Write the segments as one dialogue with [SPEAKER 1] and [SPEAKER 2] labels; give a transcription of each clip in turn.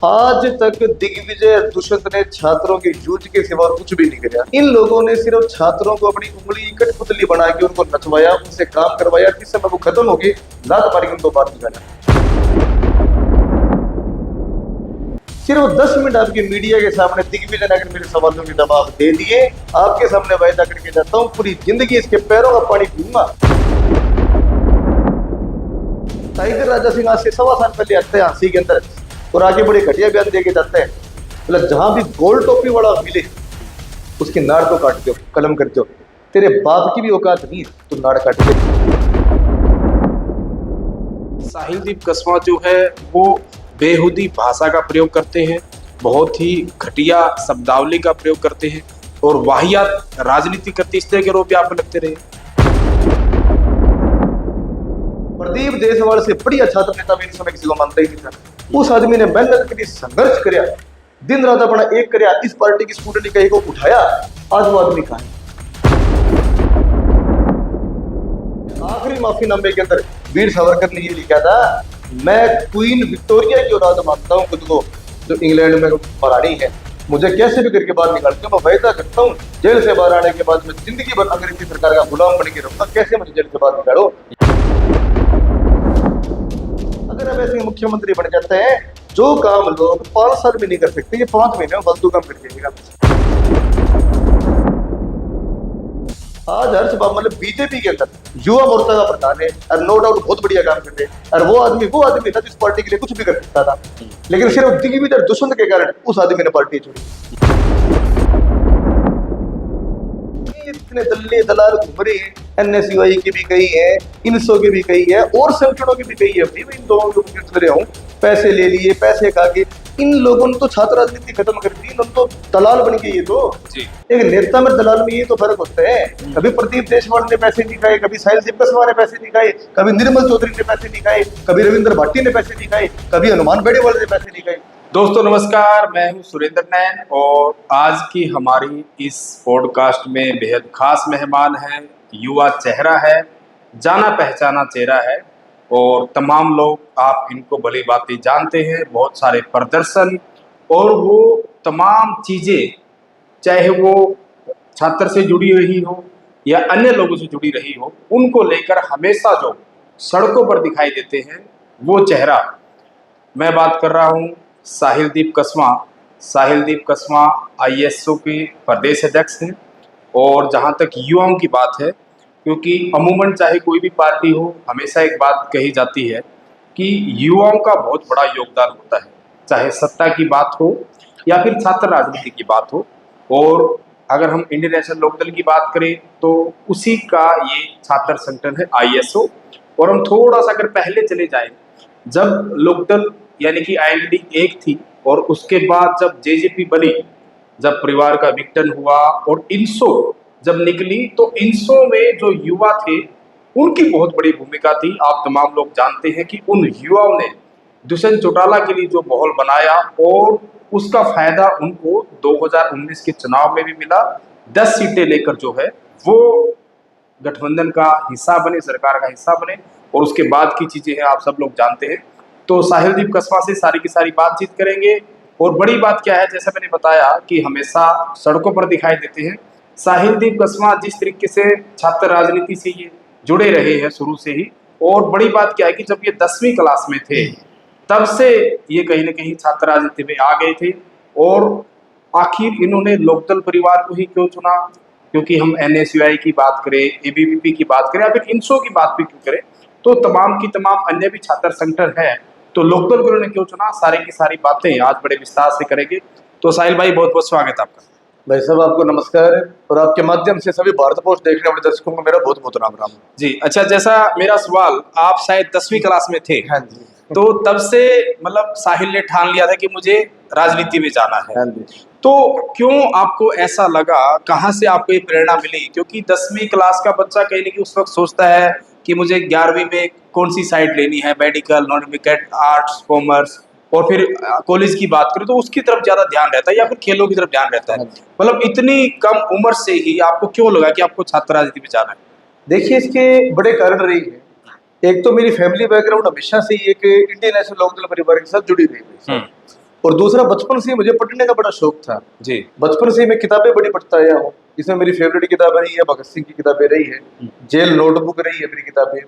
[SPEAKER 1] आज तक दिग्विजय दुष्यंत ने छात्रों के यूथ के सिवा कुछ भी नहीं किया। इन लोगों ने सिर्फ छात्रों को अपनी उंगली कठपुतली बना के उनको नचवाया, उनसे काम करवाया। किस समय वो खत्म होगी, लात मारी उनको बात निकाला। सिर्फ 10 मिनट आपकी मीडिया के सामने दिग्विजय ने अगर मेरे सवालों के जवाब दे दिए, आपके सामने वायदा करके जाता हूँ पूरी जिंदगी इसके पैरों का पानी पीऊंगा। टाइगर राजा सिंह आज से 1.25 साल पहले आते हैं हंसी के अंदर और आगे बड़े घटिया बयान देके जाते हैं, मतलब जहां भी गोल टोपी वाला मिले उसकी नाड़ को काट दो, कलम कर दो। तेरे बाप की भी औकात नहीं तो नाड़ काट दे।
[SPEAKER 2] साहिलदीप कस्वां जो है वो बेहुदी भाषा का प्रयोग करते हैं, बहुत ही घटिया शब्दावली का प्रयोग करते हैं और वाहियात राजनीति करते इस तरह के आरोप आप लगते रहे।
[SPEAKER 1] प्रदीप देशवाल से बढ़िया छात्र नेता मेरे समय किसी को मानता ही नहीं था। उस आदमी ने मेहनत करी, संघर्ष कराया, दिन रात अपना एक कराया, इस पार्टी की स्टूडेंट इकाई को उठाया। आज वो आदमी कहां है? आखिरी माफीनामे के अंदर वीर सावरकर ने ये लिखा था, मैं क्वीन विक्टोरिया की औलाद मानता हूं खुद को, जो इंग्लैंड में महारानी है। मुझे कैसे भी करके बाहर निकालते हो, मैं वायदा करता हूँ जेल से बाहर आने के बाद मैं जिंदगी भर अंग्रेजी सरकार का गुलाम बन के रहूंगा। कैसे मुझे जेल से बाहर निकालो। अगर अब ऐसे मुख्यमंत्री बन जाते हैं, जो काम लोग 5 साल में नहीं कर सकते, ये 5 महीने में फालतू काम कर देगा। आज हर्ष बाबू मतलब बीजेपी के अंदर युवा मोर्चा का प्रधान है और नो डाउट बहुत बढ़िया काम कर रहे हैं। और वो आदमी था जिस पार्टी के लिए कुछ भी कर सकता था, लेकिन सिर्फ दिग्विजय दुष्यंत के कारण उस आदमी ने पार्टी छोड़ी। इतने दल्ले दलाल घूम रहे हैं, एनएसयूआई की भी कही है, इनसो की भी कही है और संगठनों की भी कही है। भाई इन दोनों लोगों की तरह हूँ, पैसे ले लिए, पैसे खा के इन लोगों ने तो छात्र राजनीति खत्म कर दी। इन तो दलाल बन के, ये तो एक नेता में दलाल में ये तो फर्क होता है। कभी प्रदीप देशवाल ने पैसे नहीं खाए, कभी साहिलदीप कस्वां ने पैसे नहीं खाए, कभी निर्मल चौधरी ने पैसे नहीं खाए, कभी रविंद्र भाटी ने पैसे नहीं खाए, कभी हनुमान बेड़ेवाल ने पैसे नहीं खाए।
[SPEAKER 2] दोस्तों नमस्कार, मैं हूं सुरेंद्र नैन और आज की हमारी इस पॉडकास्ट में बेहद खास मेहमान है, युवा चेहरा है, जाना पहचाना चेहरा है और तमाम लोग आप इनको भली भांति जानते हैं। बहुत सारे प्रदर्शन और वो तमाम चीज़ें, चाहे वो छात्र से जुड़ी रही हो या अन्य लोगों से जुड़ी रही हो, उनको लेकर हमेशा जो सड़कों पर दिखाई देते हैं वो चेहरा, मैं बात कर रहा हूँ साहिलदीप कस्वां। साहिलदीप कस्वां आईएसओ के प्रदेश अध्यक्ष हैं और जहाँ तक युवाओं की बात है, क्योंकि अमूमन चाहे कोई भी पार्टी हो, हमेशा एक बात कही जाती है कि युवाओं का बहुत बड़ा योगदान होता है, चाहे सत्ता की बात हो या फिर छात्र राजनीति की बात हो। और अगर हम इंडियन नेशनल लोकदल की बात करें तो उसी का ये छात्र संगठन है आईएसओ। और हम थोड़ा सा अगर पहले चले जाएं, जब लोकदल यानी कि आईएनडी 1 थी और उसके बाद जब जेजेपी बनी, जब परिवार का विघटन हुआ और इनसो जब निकली, तो इनसो में जो युवा थे उनकी बहुत बड़ी भूमिका थी। आप तमाम लोग जानते हैं कि उन युवाओं ने दुष्यंत चौटाला के लिए जो माहौल बनाया और उसका फायदा उनको 2019 के चुनाव में भी मिला। 10 सीटें लेकर जो है वो गठबंधन का हिस्सा बने, सरकार का हिस्सा बने और उसके बाद की चीजें हैं आप सब लोग जानते हैं। तो साहिलदीप कस्वां से सारी की सारी बातचीत करेंगे। और बड़ी बात क्या है, जैसा मैंने बताया कि हमेशा सड़कों पर दिखाई देते हैं। साहिलदीप कस्वां जिस तरीके से छात्र राजनीति से ये जुड़े रहे हैं शुरू से ही, और बड़ी बात क्या है कि जब ये 10वीं क्लास में थे तब से ये कहीं ना कहीं छात्र राजनीति में आ गए थे। और आखिर इन्होंने लोकदल परिवार को ही क्यों चुना, क्योंकि हम एनएसयूआई की बात करें, एबीवीपी की बात करें या फिर इनसो की बात भी क्यों करें, तो तमाम की तमाम अन्य भी छात्र संगठन है, तो लोकदल को उन्होंने क्यों चुना, सारी की सारी बातें आज बड़े विस्तार से करेंगे। तो साहिल भाई बहुत बहुत स्वागत है आपका।
[SPEAKER 1] भाई साहब आपको नमस्कार और आपके माध्यम से सभी भारत पोस्ट देखने वाले दर्शकों को मेरा बहुत बहुत राम राम
[SPEAKER 2] जी। अच्छा, जैसा मेरा सवाल, आप शायद 10वीं क्लास में थे।
[SPEAKER 1] हाँ जी।
[SPEAKER 2] तो तब से मतलब साहिल ने ठान लिया था कि मुझे राजनीति में जाना है।
[SPEAKER 1] हाँ जी।
[SPEAKER 2] तो क्यों आपको ऐसा लगा, कहाँ से आपको ये प्रेरणा मिली? क्योंकि 10वीं क्लास का बच्चा कहीं ना कहीं उस वक्त सोचता है कि मुझे 11वीं में कौन सी साइड लेनी है, medical, non medical, arts, commerce, और फिर कॉलेज की बात करें तो उसकी तरफ ज्यादा ध्यान रहता है या फिर खेलों की तरफ ध्यान रहता है। मतलब इतनी कम उम्र से ही आपको क्यों लगा कि आपको छात्र राजनीति में जाना है?
[SPEAKER 1] देखिए, इसके बड़े कारण रही है। एक तो मेरी फैमिली बैकग्राउंड हमेशा से ही एक इंडियन नेशनल लोकदल परिवार के साथ जुड़ी रही है। और दूसरा बचपन से ही मुझे पढ़ने का बड़ा शौक था।
[SPEAKER 2] जी।
[SPEAKER 1] बचपन से ही मैं किताबें बड़ी पढ़ता आया हूँ। इसमें मेरी फेवरेट किताब रही है भगत सिंह की किताबें रही है, जेल नोटबुक रही है मेरी किताबें,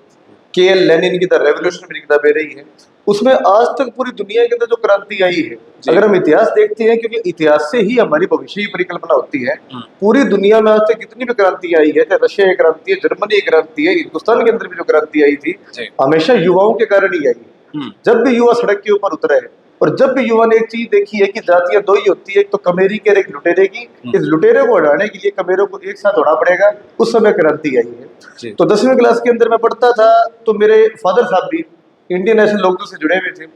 [SPEAKER 1] के.एल. लेनिन की द रेवोल्यूशन मेरी किताबें रही है। उसमें आज तक पूरी दुनिया के अंदर जो क्रांति आई है, अगर हम इतिहास देखते हैं, क्योंकि इतिहास से ही हमारी भविष्य की परिकल्पना होती है। पूरी दुनिया में आज तक जितनी भी क्रांति आई है, चाहे रशिया की क्रांति है, जर्मनी की क्रांति है, हिंदुस्तान के अंदर भी जो क्रांति आई थी, हमेशा युवाओं के कारण ही आई है। जब भी युवा सड़क के ऊपर उतरे हैं, और जब भी युवा ने एक चीज देखी है कि जातियां दो ही होती है, एक तो कमेरी की और एक लुटेरे की, इस लुटेरे को हटाने के लिए कमेरों को एक साथ होना पड़ेगा, उस समय क्रांति आई है। तो 10वीं क्लास के अंदर मैं पढ़ता था, तो मेरे फादर साहब भी इंडियन नेशनल लोकदल से जुड़े हुए थे।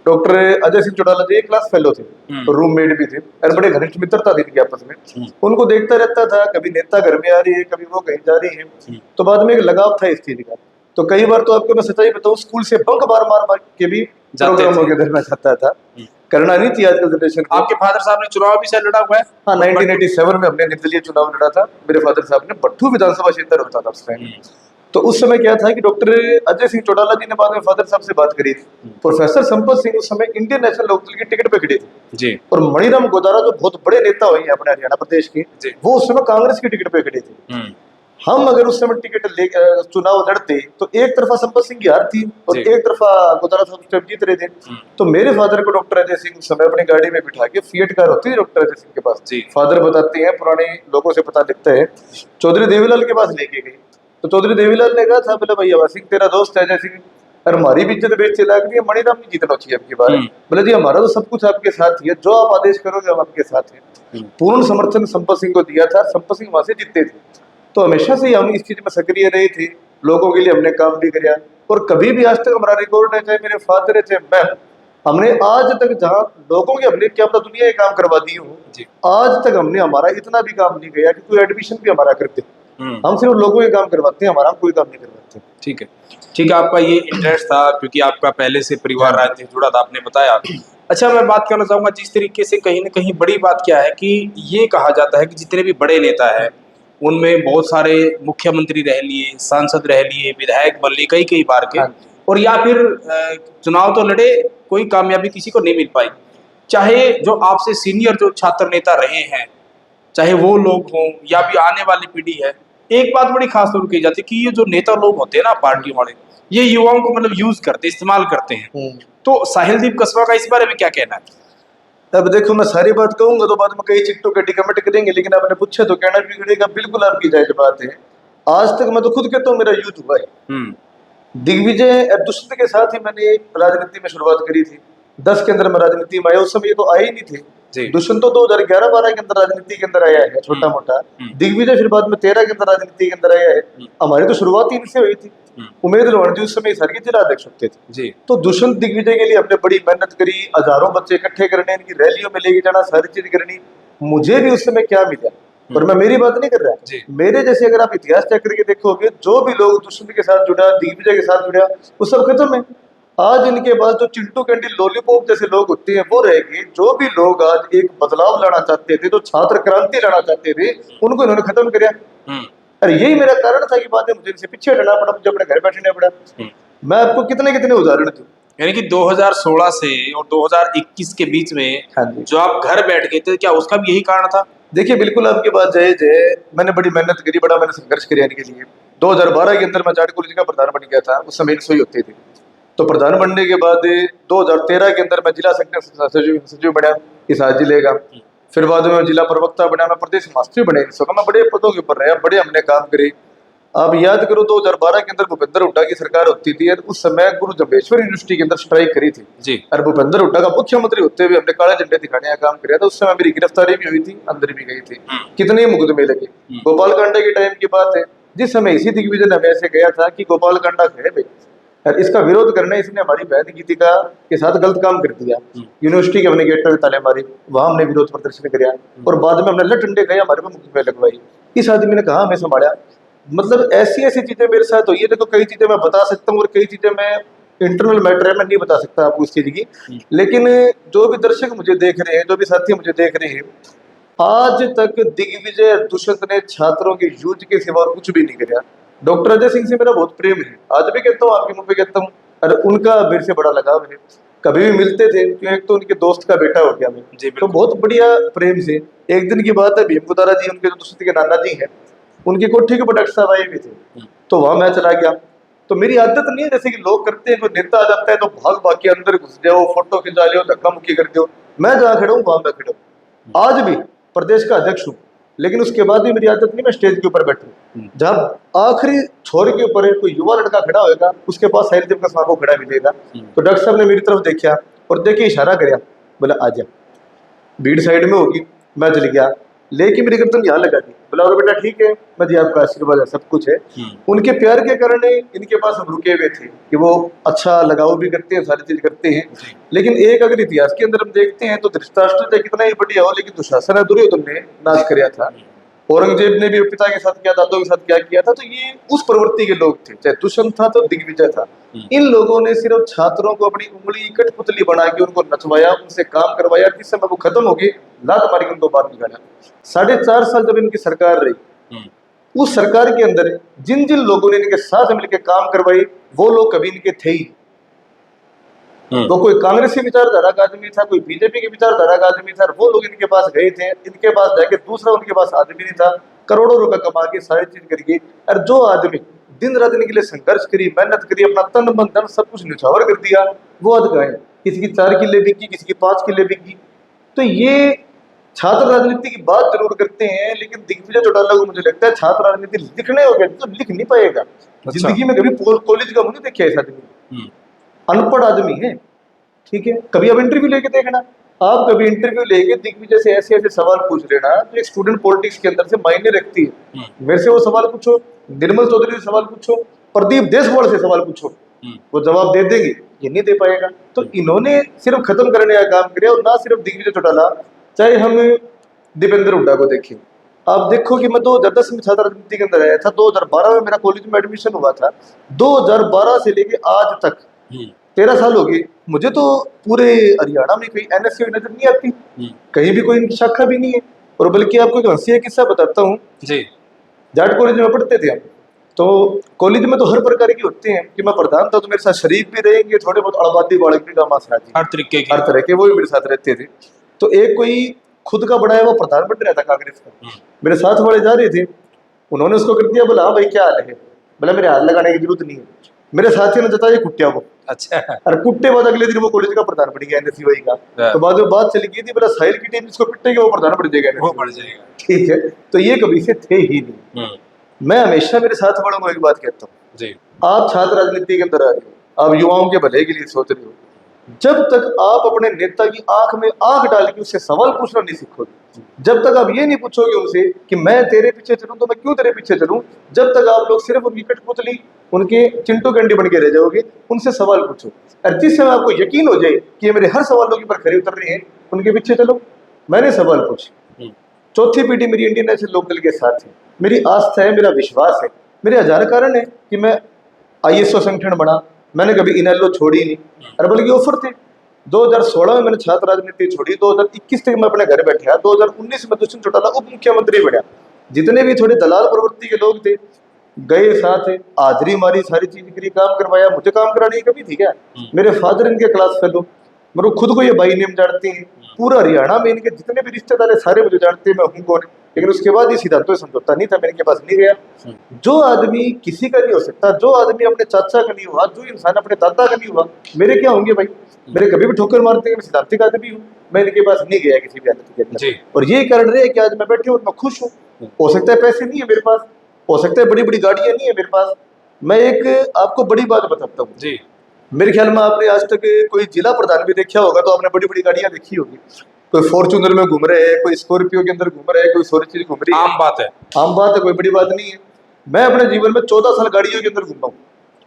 [SPEAKER 1] डॉक्टर अजय सिंह चौटाला जी क्लास फेलो थे, रूममेट भी थे, और बड़े घनिष्ठ मित्रता थी इनकी आपस में। उनको देखता रहता था, कभी नेता घर में आ रही है, कभी वो कहीं जा रही है, तो बाद में एक लगाव था इस चीज का। तो कई बार तो आपको मैं सच्चाई बताऊं, स्कूल से बंक मार के भी प्रोग्रामों के अंदर मैं जाता था। करना नहीं थी आजकल जनरेशन को।
[SPEAKER 2] आपके फादर साहब ने चुनाव भी शायद लड़ा हुआ है?
[SPEAKER 1] हाँ, 1987 में हमने निर्दलीय चुनाव लड़ा था। मेरे फादर साहब ने भट्टू विधानसभा क्षेत्र होता था उस टाइम। तो उस समय क्या था कि डॉक्टर अजय सिंह चौटाला जी ने बाद में फादर साहब से बात करी थी। प्रोफेसर संपत सिंह उस समय इंडियन नेशनल लोकदल की टिकट पे खड़े थे
[SPEAKER 2] जी।
[SPEAKER 1] और मणिराम गोदारा जो बहुत बड़े नेता हुए हैं अपने हरियाणा प्रदेश के, वो उस समय कांग्रेस की टिकट पे खड़े थे। हम अगर उस समय टिकट चुनाव लड़ते तो एक तरफा संपत सिंह की हार थी और एक तरफा गोदारा साहब जीत रहे थे। तो मेरे फादर को डॉक्टर अजय सिंह उस समय अपनी गाड़ी में बिठा के, फिएट कार होती है डॉक्टर अजय सिंह के पास, फादर बताते हैं, पुराने लोगों से पता लगता है, चौधरी देवीलाल के पास लेके गई। तो चौधरी देवीलाल ने कहा था, बोले भैया सिंह तेरा दोस्त है अजय सिंह, और हमारी भी इज्जत बेच चला गई, मणिराम की जीतना चाहिए आपकी बात। बोले जी हमारा तो सब कुछ आपके साथ ही है, जो आप आदेश करोगे हम आपके साथ हैं। पूर्ण समर्थन संपत सिंह को दिया था, संपत सिंह वहां से जीते थे। तो हमेशा से हम इस चीज में सक्रिय रहे थे, लोगों के लिए हमने काम भी किया, और कभी भी आज तक हमारा रिकॉर्ड है, चाहे मेरे फादर है चाहे मैं, हमने आज तक जहाँ लोगों के हमने क्या पता दुनिया के काम करवा दी हूँ, आज तक हमने हमारा इतना भी काम नहीं गया कि कोई एडमिशन भी हमारा करते। हम सिर्फ लोगों के काम करवाते हैं, हमारा कोई काम नहीं करवाते।
[SPEAKER 2] ठीक है, ठीक है। आपका ये इंटरेस्ट था क्योंकि आपका पहले से परिवार राजनीति जुड़ा था, आपने बताया। अच्छा, मैं बात करना चाहूंगा जिस तरीके से कहीं ना कहीं बड़ी बात क्या है कि ये कहा जाता है कि जितने भी बड़े नेता है उनमें बहुत सारे मुख्यमंत्री रह लिए, सांसद रह लिए, विधायक बन लिए कई बार के, और या फिर चुनाव तो लड़े, कोई कामयाबी किसी को नहीं मिल पाई। चाहे जो आपसे सीनियर जो छात्र नेता रहे हैं, चाहे वो लोग हों या भी आने वाली पीढ़ी है, एक बात बड़ी खास तौर की जाती है कि ये जो नेता लोग होते हैं ना पार्टी वाले, ये युवाओं को मतलब यूज करते, इस्तेमाल करते हैं। तो साहिलदीप कस्बा का इस बारे में क्या कहना है?
[SPEAKER 1] अब देखो, मैं सारी बात कहूंगा तो बाद में कई चिट्टों के कमेंट करेंगे, लेकिन आपने पूछा तो कहना भी पड़ेगा, बिल्कुल आपकी जायज बात है। आज तक मैं तो खुद कहता हूँ मेरा यूथ हुआ है। दिग्विजय दुष्यंत के साथ ही मैंने राजनीति में शुरुआत करी थी। 10 के अंदर मैं राजनीति में आया, उस समय ये तो आए ही नहीं थे। दुष्यंत तो 2011-12 के अंदर राजनीति के अंदर आया है, छोटा मोटा। दिग्विजय फिर बाद में 13 के अंदर राजनीति के अंदर आया है। हमारी तो शुरुआत ही इनसे हुई थी। उमेद लोहानी जी उस समय सर के जिला अध्यक्ष होते थे। तो दुष्यंत दिग्विजय के लिए हमने बड़ी मेहनत करी, हजारों बच्चे इकट्ठे करने, इनकी रैलियों में लेके जाना, सारी चीज करनी। मुझे भी उस समय क्या मिला, और मैं मेरी बात नहीं कर रहा, मेरे जैसे अगर आप इतिहास चेक करके देखोगे, जो भी लोग दुष्यंत के साथ जुड़ा, दिग्विजय के साथ जुड़ा, वो सब खत्म है। आज इनके पास जो चिंटू कैंडी लॉलीपॉप जैसे लोग होते हैं वो रहेंगे। जो भी लोग आज एक बदलाव लाना चाहते थे, जो छात्र क्रांति लाना चाहते थे, उनको इन्होंने खत्म किया। अरे यही मेरा कारण था कि बाद में मुझे इनसे पीछे हटना पड़ा, मुझे अपने घर बैठना पड़ा। मैं आपको कितने कितने उदाहरण दूं।
[SPEAKER 2] यानी कि 2016 से और 2021 के बीच में जो आप घर बैठ गए थे, क्या उसका भी यही कारण था?
[SPEAKER 1] देखिए, बिल्कुल आपकी बात जायज है। मैंने बड़ी मेहनत करी, बड़ा मैंने संघर्ष किया इनके लिए। 2012 के अंदर मैं जाट कॉलेज का प्रधान बन गया था, उस समय 100 ही होते थे। तो प्रधान बनने के बाद 2013 के अंदर मैं जिला सचिव बना इस जिले का। फिर बाद में जिला प्रवक्ता बना, मैं प्रदेश महासचिव बने। मैं बड़े पदों के ऊपर रहा, बड़े हमने काम करे। आप याद करो 2012 के अंदर भूपेंद्र हुड्डा की सरकार होती थी, और उस समय गुरु जम्बेश्वर यूनिवर्सिटी के अंदर स्ट्राइक करी थी
[SPEAKER 2] जी।
[SPEAKER 1] और भूपेंद्र हुड्डा का मुख्यमंत्री होते हुए हमने काले झंडे दिखाने का काम किया था। उस समय मेरी गिरफ्तारी भी हुई थी, अंदर भी गई थी, कितने मुकदमे लगे। गोपाल कांडा के टाइम की बात है, जिस समय इसी दिग्विजय ने हमें ऐसे गया था कि गोपाल कांडा है भाई, और इसका विरोध करने इसने हमारी बहन गीतिका के साथ गलत काम कर दिया। यूनिवर्सिटी के हमने गेट पर ताले मारे, वहां हमने विरोध प्रदर्शन किया, और बाद में हमने लट डंडे गए, हमारे को मुकदमे लगवाई। इस आदमी ने कहा हमें संभाला। मतलब ऐसी ऐसी चीजें मेरे साथ हुई है। देखो, कई चीजें मैं बता सकता हूँ और कई चीजें मैं इंटरनल मैटर है, मैं नहीं बता सकता आपको इस चीज की। लेकिन जो भी दर्शक मुझे देख रहे हैं, जो भी साथी मुझे देख रहे हैं, आज तक दिग्विजय दुष्यंत ने छात्रों के यूज के सिवा और कुछ भी नहीं किया। डॉक्टर अजय सिंह से मेरा बहुत प्रेम है, आज भी कहता हूँ, आपके मुंह पे कहता हूँ, और उनका मेरे से बड़ा लगाव है। कभी भी मिलते थे, क्यों एक तो उनके दोस्त का बेटा हो गया मैं,
[SPEAKER 2] जी
[SPEAKER 1] तो
[SPEAKER 2] बिल्कुल।
[SPEAKER 1] बहुत बढ़िया प्रेम से। एक दिन की बात है, भीमकुदारा जी उनके जो दूसरे के नाना जी हैं, उनकी कोठी के ऊपर डॉक्टर साहब आए भी थे, तो वहां मैं चला गया। तो मेरी आदत नहीं है जैसे कि लोग करते हैं, कोई नेता आ जाता है तो भाग भाग के अंदर घुस जाओ, फोटो खिंचा लो, धक्का मुक्की कर दो। मैं जहाँ खड़ा हूँ वहां मैं खड़ा हूँ, आज भी प्रदेश का अध्यक्ष हूँ, लेकिन उसके बाद भी मेरी आदत नहीं मैं स्टेज के ऊपर बैठूं। जब आखिरी छोर के ऊपर कोई युवा लड़का खड़ा होगा, उसके पास साहित्य का समारोह खड़ा मिलेगा, तो डॉक्टर साहब ने मेरी तरफ देखा और देखे इशारा कराया, बोला आ जा। भीड़ साइड में होगी, मैं चल गया, लेकिन मेरी गर्दन यहाँ लगा दी, बोला और बेटा ठीक है, मैं जी आपका आशीर्वाद है, सब कुछ है। उनके प्यार के कारण इनके पास हम रुके हुए थे कि वो अच्छा लगाव भी करते हैं, सारी चीज करते हैं। लेकिन एक अगर इतिहास के अंदर हम देखते हैं तो धृतराष्ट्र चाहे कितना ही बढ़िया हो, लेकिन दुशासन है, दुर्योधन ने नाश कराया था। औरंगजेब ने भी पिता के साथ क्या, दादों के साथ क्या किया था, तो ये उस प्रवृत्ति के लोग थे, चाहे दुष्यंत था तो दिग्विजय था। इन लोगों ने सिर्फ छात्रों को अपनी उंगली कठपुतली बना के उनको नचवाया, उनसे काम करवाया, जिस समय वो खत्म हो गई लात मारी उनको बाहर निकाला। 4.5 साल जब इनकी सरकार रही, उस सरकार के अंदर जिन जिन लोगों ने इनके साथ मिलकर काम करवाई, वो लोग कभी इनके थे ही। वो कोई कांग्रेसी विचारधारा का आदमी था, कोई बीजेपी की विचारधारा का आदमी था, वो लोग इनके पास गए थे, इनके पास जाके दूसरा उनके पास आदमी नहीं था, करोड़ों रुपए कमा के सारी चीज करिए। और जो आदमी दिन रात इनके लिए संघर्ष करी, मेहनत करी, अपना तन मन धन सब कुछ निछावर कर दिया, वो अध गए। किसी की 4 किले बिकी, किसी की 5 किले बिकी। तो ये छात्र राजनीति की बात जरूर करते हैं, लेकिन दिग्विजय चौटाला को मुझे लगता है छात्र राजनीति लिखने हो गया तो लिख नहीं पाएगा। जिंदगी में कभी कॉलेज का मुझे देखा ऐसा आदमी, अनपढ़ आदमी है, ठीक है। कभी आप इंटरव्यू लेके देखना, आप कभी इंटरव्यू लेके दिग्विजय से ऐसे ऐसे सवाल पूछ लेना जो एक स्टूडेंट पॉलिटिक्स के अंदर से मायने रखती है। मेरे से वो सवाल पूछो, निर्मल चौधरी से सवाल पूछो, प्रदीप देशवाल से सवाल पूछो, वो जवाब दे देंगे, ये नहीं दे पाएगा। तो इन्होंने सिर्फ खत्म करने का काम किया, और ना सिर्फ दिग्विजय चौटाला, चाहे हम दीपेंद्र हुड्डा को देखें। आप देखो कि मैं 2010 में छात्र राजनीति के अंदर आया था, 2012 में मेरा कॉलेज में एडमिशन हुआ था, 2012 से लेके आज तक 13 साल हो गए। मुझे तो पूरे हरियाणा में कोई एनएससी नजर नहीं आती, कहीं भी कोई इनकी शाखा भी नहीं है। और बल्कि आपको एक हंसी किस्सा बताता हूँ जी। जाट कॉलेज में पढ़ते थे हम, तो कॉलेज में तो हर प्रकार के होते हैं कि मैं प्रधान था तो मेरे साथ शरीफ भी रहेंगे, थोड़े बहुत अड़बादी बालक भी हर तरह के वो भी मेरे साथ रहते थे। तो एक कोई खुद का बड़ा है वो प्रधान बन रहा था कांग्रेस का, मेरे साथ वाले जा रहे थे, उन्होंने उसको कर दिया, बोला हाँ भाई क्या हाल है, बोला मेरे हाथ लगाने की जरूरत नहीं है। मेरे साथी ने जताया कुट्टिया वो, अच्छा, और कुट्टे बाद अगले दिन वो कॉलेज का प्रधान बन गया एनएसयूआई का। तो बाद में बात चली गई थी, बोला साहिल की टीम जिसको पिटेगा वो प्रधान बन जाएगा, वो बढ़ जाएगा, ठीक है। तो ये कभी से थे ही नहीं। मैं हमेशा मेरे साथ वालों को एक बात कहता हूँ जी, आप छात्र राजनीति के अंदर आ रहे हो, आप युवाओं के भले के लिए सोच रहे हो, जब तक आप अपने नेता की आंख में आंख डाल के उससे सवाल पूछना नहीं सीखोगे, जब तक आप ये नहीं पूछोगे उनसे कि मैं तेरे पीछे चलूं तो मैं क्यों तेरे पीछे चलूं, जब तक आप लोग सिर्फ उनकी कठपुतली, उनके चिंटू कैंडी बन के रह जाओगे। उनसे सवाल पूछो, और जिस समय आपको यकीन हो जाए कि ये मेरे हर सवालों के ऊपर खरे उतर रहे हैं, उनके पीछे चलो। मैंने सवाल पूछे, चौथी पीढ़ी मेरी इंडियन नेशनल लोकदल के साथ है, मेरी आस्था है, मेरा विश्वास है, मेरे हजार कारण है कि मैं आईएसओ संगठन बना, मैंने कभी इनेलो छोड़ी नहीं, और बल्कि ऑफर थे। 2016 में मैंने छात्र राजनीति छोड़ी, 2021 तक मैं अपने घर बैठा, 2019 में दुष्यंत चौटाला उप मुख्यमंत्री बना। जितने भी थोड़े दलाल प्रवृत्ति के लोग थे गए साथ, हाजिरी मारी, सारी चीज करी, काम करवाया। मुझे काम कराने की कभी थी क्या? मेरे फादर इनके क्लास फेलो, मेरे खुद को ये भाई नेम जानते हैं, पूरा हरियाणा में इनके जितने भी रिश्तेदार है सारे मुझे जानते हैं मैं हूँ कौन। लेकिन उसके बाद ये सिद्धांतों से समझौता नहीं था, मैं इनके पास नहीं गया। जो आदमी किसी का नहीं हो सकता, जो आदमी अपने चाचा का नहीं हुआ, जो इंसान अपने दादा का नहीं हुआ, मेरे क्या होंगे भाई? मेरे कभी भी ठोकर मारते हैं, मैं सिद्धांतिक आदमी हूँ, मैं इनके पास नहीं गया किसी भी हालत के अंदर। और यही कारण रहे कि आज मैं बैठे हूँ, मैं खुश हूँ। हो सकता है पैसे नहीं है मेरे पास, हो सकता है बड़ी बड़ी गाड़ियां नहीं है मेरे पास। मैं एक आपको बड़ी बात बताता हूँ जी, मेरे ख्याल में आपने आज तक कोई जिला प्रधान भी देखा होगा तो आपने बड़ी बड़ी गाड़ियां देखी होगी। कोई फॉर्च्यूनर में घूम रहे हैं, कोई स्कॉर्पियो के अंदर घूम रहे हैं, कोई सोरी चीज घूम रही है, आम बात है, आम बात है, कोई बड़ी बात नहीं है। मैं अपने जीवन में 14 साल गाड़ियों के अंदर घूमा हूँ,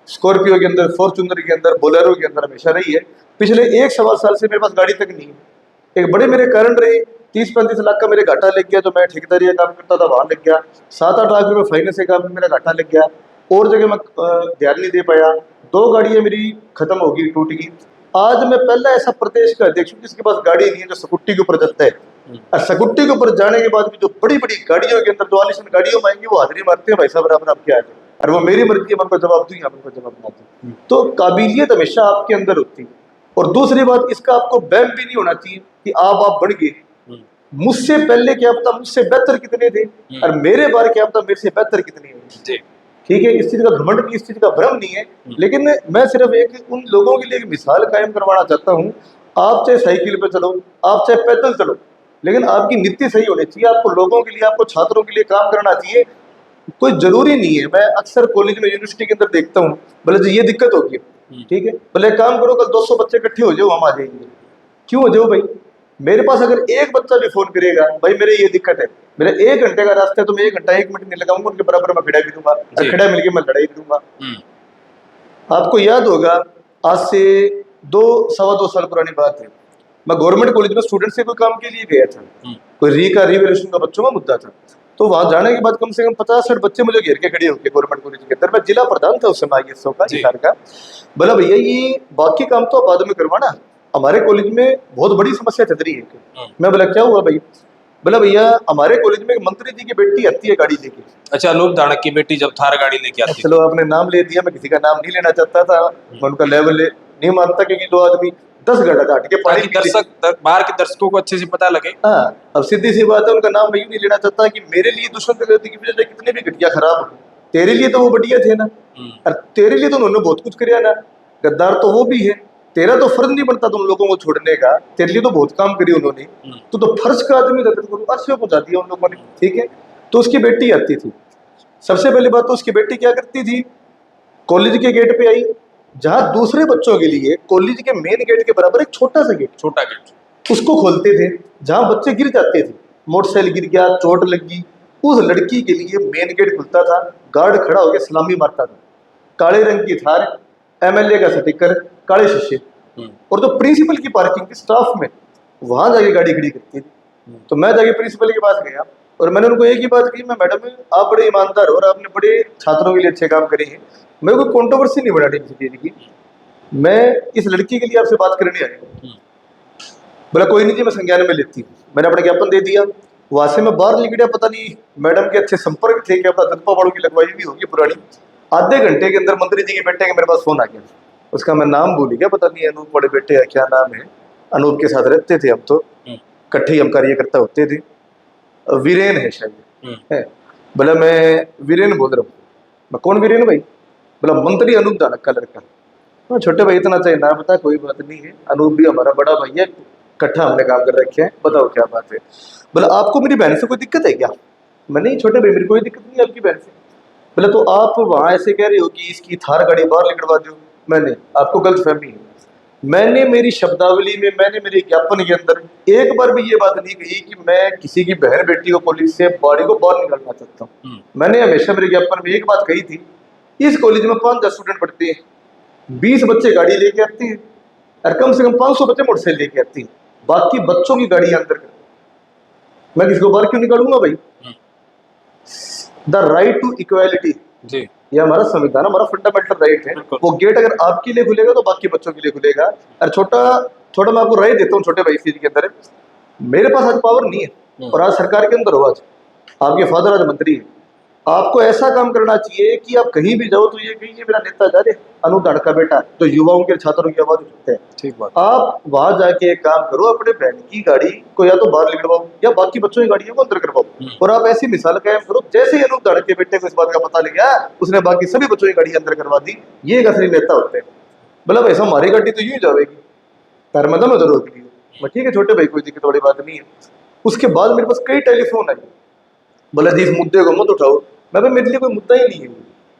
[SPEAKER 1] स्कॉर्पियो के अंदर, फॉर्च्यूनर के अंदर, बोलेरो के अंदर हमेशा रही है। पिछले 1-1.25 साल से मेरे पास गाड़ी तक नहीं है। एक बड़े मेरे कारण रहे, 30-35 लाख का मेरे घाटा लग गया, जो मैं ठेकेदारी का काम करता था वहां लग गया। 7-8 लाख रुपए फाइनेंस का काम में मेरा घाटा लग गया, और जगह मैं ध्यान नहीं दे पाया। 2 गाड़ियां मेरी खत्म होगी, टूट गई। आज मैं पहला ऐसा प्रदेश का अध्यक्ष हूँ जिसके पास गाड़ी नहीं है, जो स्कूटी के ऊपर चलता है। और स्कूटी के ऊपर जाने के बाद भी जो बड़ी बड़ी गाड़ियों के अंदर, जो आलिशान गाड़ियों में आएंगे, वो हाजिरी मारते हैं, भाई साहब बराबर आप क्या है, और वो मेरी मर्जी है, मैं उनको जवाब दूँ, आप उनको जवाब ना दूँ। तो काबिलियत हमेशा आपके अंदर होती है, और दूसरी बात, इसका आपको वहम भी नहीं होना चाहिए कि आप बढ़ गए, मुझसे पहले क्या पता मुझसे बेहतर कितने थे, और मेरे बार क्या पता मेरे से बेहतर कितने हैं। ठीक है, इस चीज का घमंड भी, इस चीज का भ्रम नहीं है, लेकिन मैं सिर्फ एक उन लोगों के लिए एक मिसाल कायम करवाना चाहता हूँ। आप चाहे साइकिल पे चलो, आप चाहे पैदल चलो, लेकिन आपकी नीति सही होनी चाहिए। आपको लोगों के लिए, आपको छात्रों के लिए काम करना चाहिए। कोई जरूरी नहीं है, मैं अक्सर कॉलेज में, यूनिवर्सिटी के अंदर देखता हूँ, बोले जी ये दिक्कत होगी, ठीक है, बोले एक काम करो, कल 200 बच्चे इकट्ठे हो जाओ, हम आ जाएंगे। क्यों हो जाओ भाई? मेरे पास अगर एक बच्चा भी फोन करेगा, भाई मेरे ये दिक्कत है, मेरा 1 घंटे का रास्ता है, तो मैं 1 घंटा 1 मिनट नहीं लगाऊंगा, उनके बराबर मैं खड़ा भी दूंगा, और खड़ा मिलकर मैं लड़ाई दूंगा। आपको याद होगा, आज से 2 सवा 2 साल पुरानी बात है, मैं गवर्नमेंट कॉलेज में स्टूडेंट से कोई काम के लिए गया था, कोई रिवोल्यूशन का बच्चों का मुद्दा था। तो वहां जाने के बाद कम से कम 50-60 बच्चे मुझे घेर के खड़े होंगे गवर्नमेंट कॉलेज के अंदर। मैं जिला प्रधान था उस समय ISO का, हिसार का। बोला भैया ये बाकी काम तो बाद में करवाना, हमारे कॉलेज में बहुत बड़ी समस्या चल रही है। मैं बोला क्या हुआ भाई? बोला भैया हमारे कॉलेज में एक मंत्री जी की बेटी आती है गाड़ी लेके।
[SPEAKER 2] अच्छा, अनूप धाड़क की बेटी जब थार गाड़ी लेके आती
[SPEAKER 1] चलो आपने नाम ले दिया, मैं किसी का नाम नहीं लेना चाहता था, मैं उनका लेवल नहीं मानता, क्योंकि 2 आदमी 10 घड़ा काट के पानी
[SPEAKER 2] दर्शक, बाहर के दर्शकों को अच्छे से पता लगे।
[SPEAKER 1] हाँ, अब सीधी सी बात है, उनका नाम मैं यूं नहीं लेना चाहता कि मेरे लिए दुश्मन की वजह से कितने भी घटिया खराब हो, तेरे लिए तो वो बढ़िया थे ना, और तेरे लिए तो उन्होंने बहुत कुछ किया ना, गद्दार तो वो भी है, तेरा तो फर्ज नहीं बनता तुम लोगों को छोड़ने का, तेरे लिए तो बहुत काम करी उन्होंने, तो फर्ज का आदमी था, तेरे को अर्श में पहुंचा दिया उन लोगों ने। ठीक है, तो उसकी बेटी आती थी। सबसे पहली बात तो उसकी बेटी क्या करती थी, कॉलेज के गेट पे आई, जहां दूसरे बच्चों के लिए कॉलेज के मेन गेट के बराबर एक छोटा सा गेट,
[SPEAKER 2] छोटा गेट,
[SPEAKER 1] उसको खोलते थे। जहां बच्चे गिर जाते थे, मोटरसाइकिल गिर गया, चोट लगी, उस लड़की के लिए मेन गेट खुलता था, गार्ड खड़ा होकर सलामी मारता था, काले रंग की थार, MLA का स्टिकर, काले शीशे, और तो प्रिंसिपल की पार्किंग की स्टाफ में वहां जाके गाड़ी खड़ी करती थी। तो मैं जाके प्रिंसिपल के पास गया और मैंने उनको एक ही बात कही, मैं मैडम आप बड़े ईमानदार हो और आपने बड़े छात्रों के लिए अच्छे काम करे हैं, मेरे को कंट्रोवर्सी नहीं बढ़ानी किसी चीज की, मैं इस लड़की के लिए आपसे बात करने आया। बोला कोई नहीं जी, मैं संज्ञान में लेती हूँ। मैंने अपना ज्ञापन दे दिया, वहां से मैं बाहर निकला, पता नहीं मैडम के अच्छे संपर्क थे, क्या पता दत्पा वालों की लगवाई भी होगी पुरानी। आधे घंटे के अंदर मंत्री जी के बेटे के मेरे पास फोन आ गया, उसका मैं नाम भूल गया, पता नहीं अनूप बड़े बेटे है, क्या नाम है, अनूप के साथ रहते थे हम, तो इकट्ठे हम कार्यकर्ता होते थे, वीरेन है शायद है। बोला मैं वीरेन बोल रहा हूँ। मैं कौन वीरेन भाई? बोला मंत्री अनूप धाड़क का लड़का। छोटे भाई इतना चाहिए ना बता, कोई बात नहीं है, अनूप भी हमारा बड़ा भाई है, इकट्ठा हमने काम कर रखे हैं, बताओ क्या बात है। बोला आपको मेरी बहन से कोई दिक्कत है क्या? मैं नहीं छोटे भाई मेरी कोई दिक्कत नहीं आपकी बहन से। बोला तो आप वहां ऐसे कह रहे हो कि इसकी थार गाड़ी बाहर निकलवा दो। मैंने आपको गलत फहमी है, मैंने मेरी शब्दावली में, मैंने मेरे ज्ञापन के अंदर एक बार भी ये बात नहीं कही कि मैं किसी की बहन बेटी को पुलिस से बॉडी को बाहर निकालना चाहता हूँ। मैंने हमेशा मेरे ज्ञापन में एक बात कही थी, इस कॉलेज में 5-10 स्टूडेंट पढ़ते हैं, 20 बच्चे गाड़ी लेके आते हैं और कम से कम 500 बच्चे मोटरसाइकिल लेके आते हैं, बाकी बच्चों की गाड़ी अंदर कर, मैं किसी को बाहर क्यों निकालूंगा भाई? द राइट टू इक्वालिटी जी, ये हमारा संविधान, हमारा फंडामेंटल राइट है। वो गेट अगर आपके लिए खुलेगा तो बाकी बच्चों के लिए खुलेगा। और छोटा मैं आपको राय देता हूँ छोटे भाई, इस चीज के अंदर मेरे पास आज पावर नहीं है और आज सरकार के अंदर हो, आज आपके फादर आज मंत्री है, आपको ऐसा काम करना चाहिए कि आप कहीं भी जाओ तो ये कहिए मेरा नेता जा रहे अनूप धाड़क का बेटा, तो युवाओं के छात्रों की आवाज उठते हैं। ठीक बात, आप वहां जाके एक काम करो, अपने बहन की गाड़ी को या तो बाहर निकलवाओ या बाकी बच्चों की गाड़ियों को अंदर करवाओ, और आप ऐसी मिसाल कायम करो जैसे ही अनूप धाड़क के बेटे को इस बात का पता लगा, उसने बाकी सभी बच्चों की गाड़ी अंदर करवा दी। ये एक असली नेता होते हैं। बोला ऐसा हमारी गाड़ी तो यूं ही जाएगी, पैरमदा में जरूरत नहीं है। ठीक है छोटे भाई, कोई दिक्कत वाली बात नहीं है। उसके बाद मेरे पास कई टेलीफोन आए, बोला जी इस मुद्दे को मत उठाओ। मैं मेरे लिए कोई मुद्दा ही नहीं है,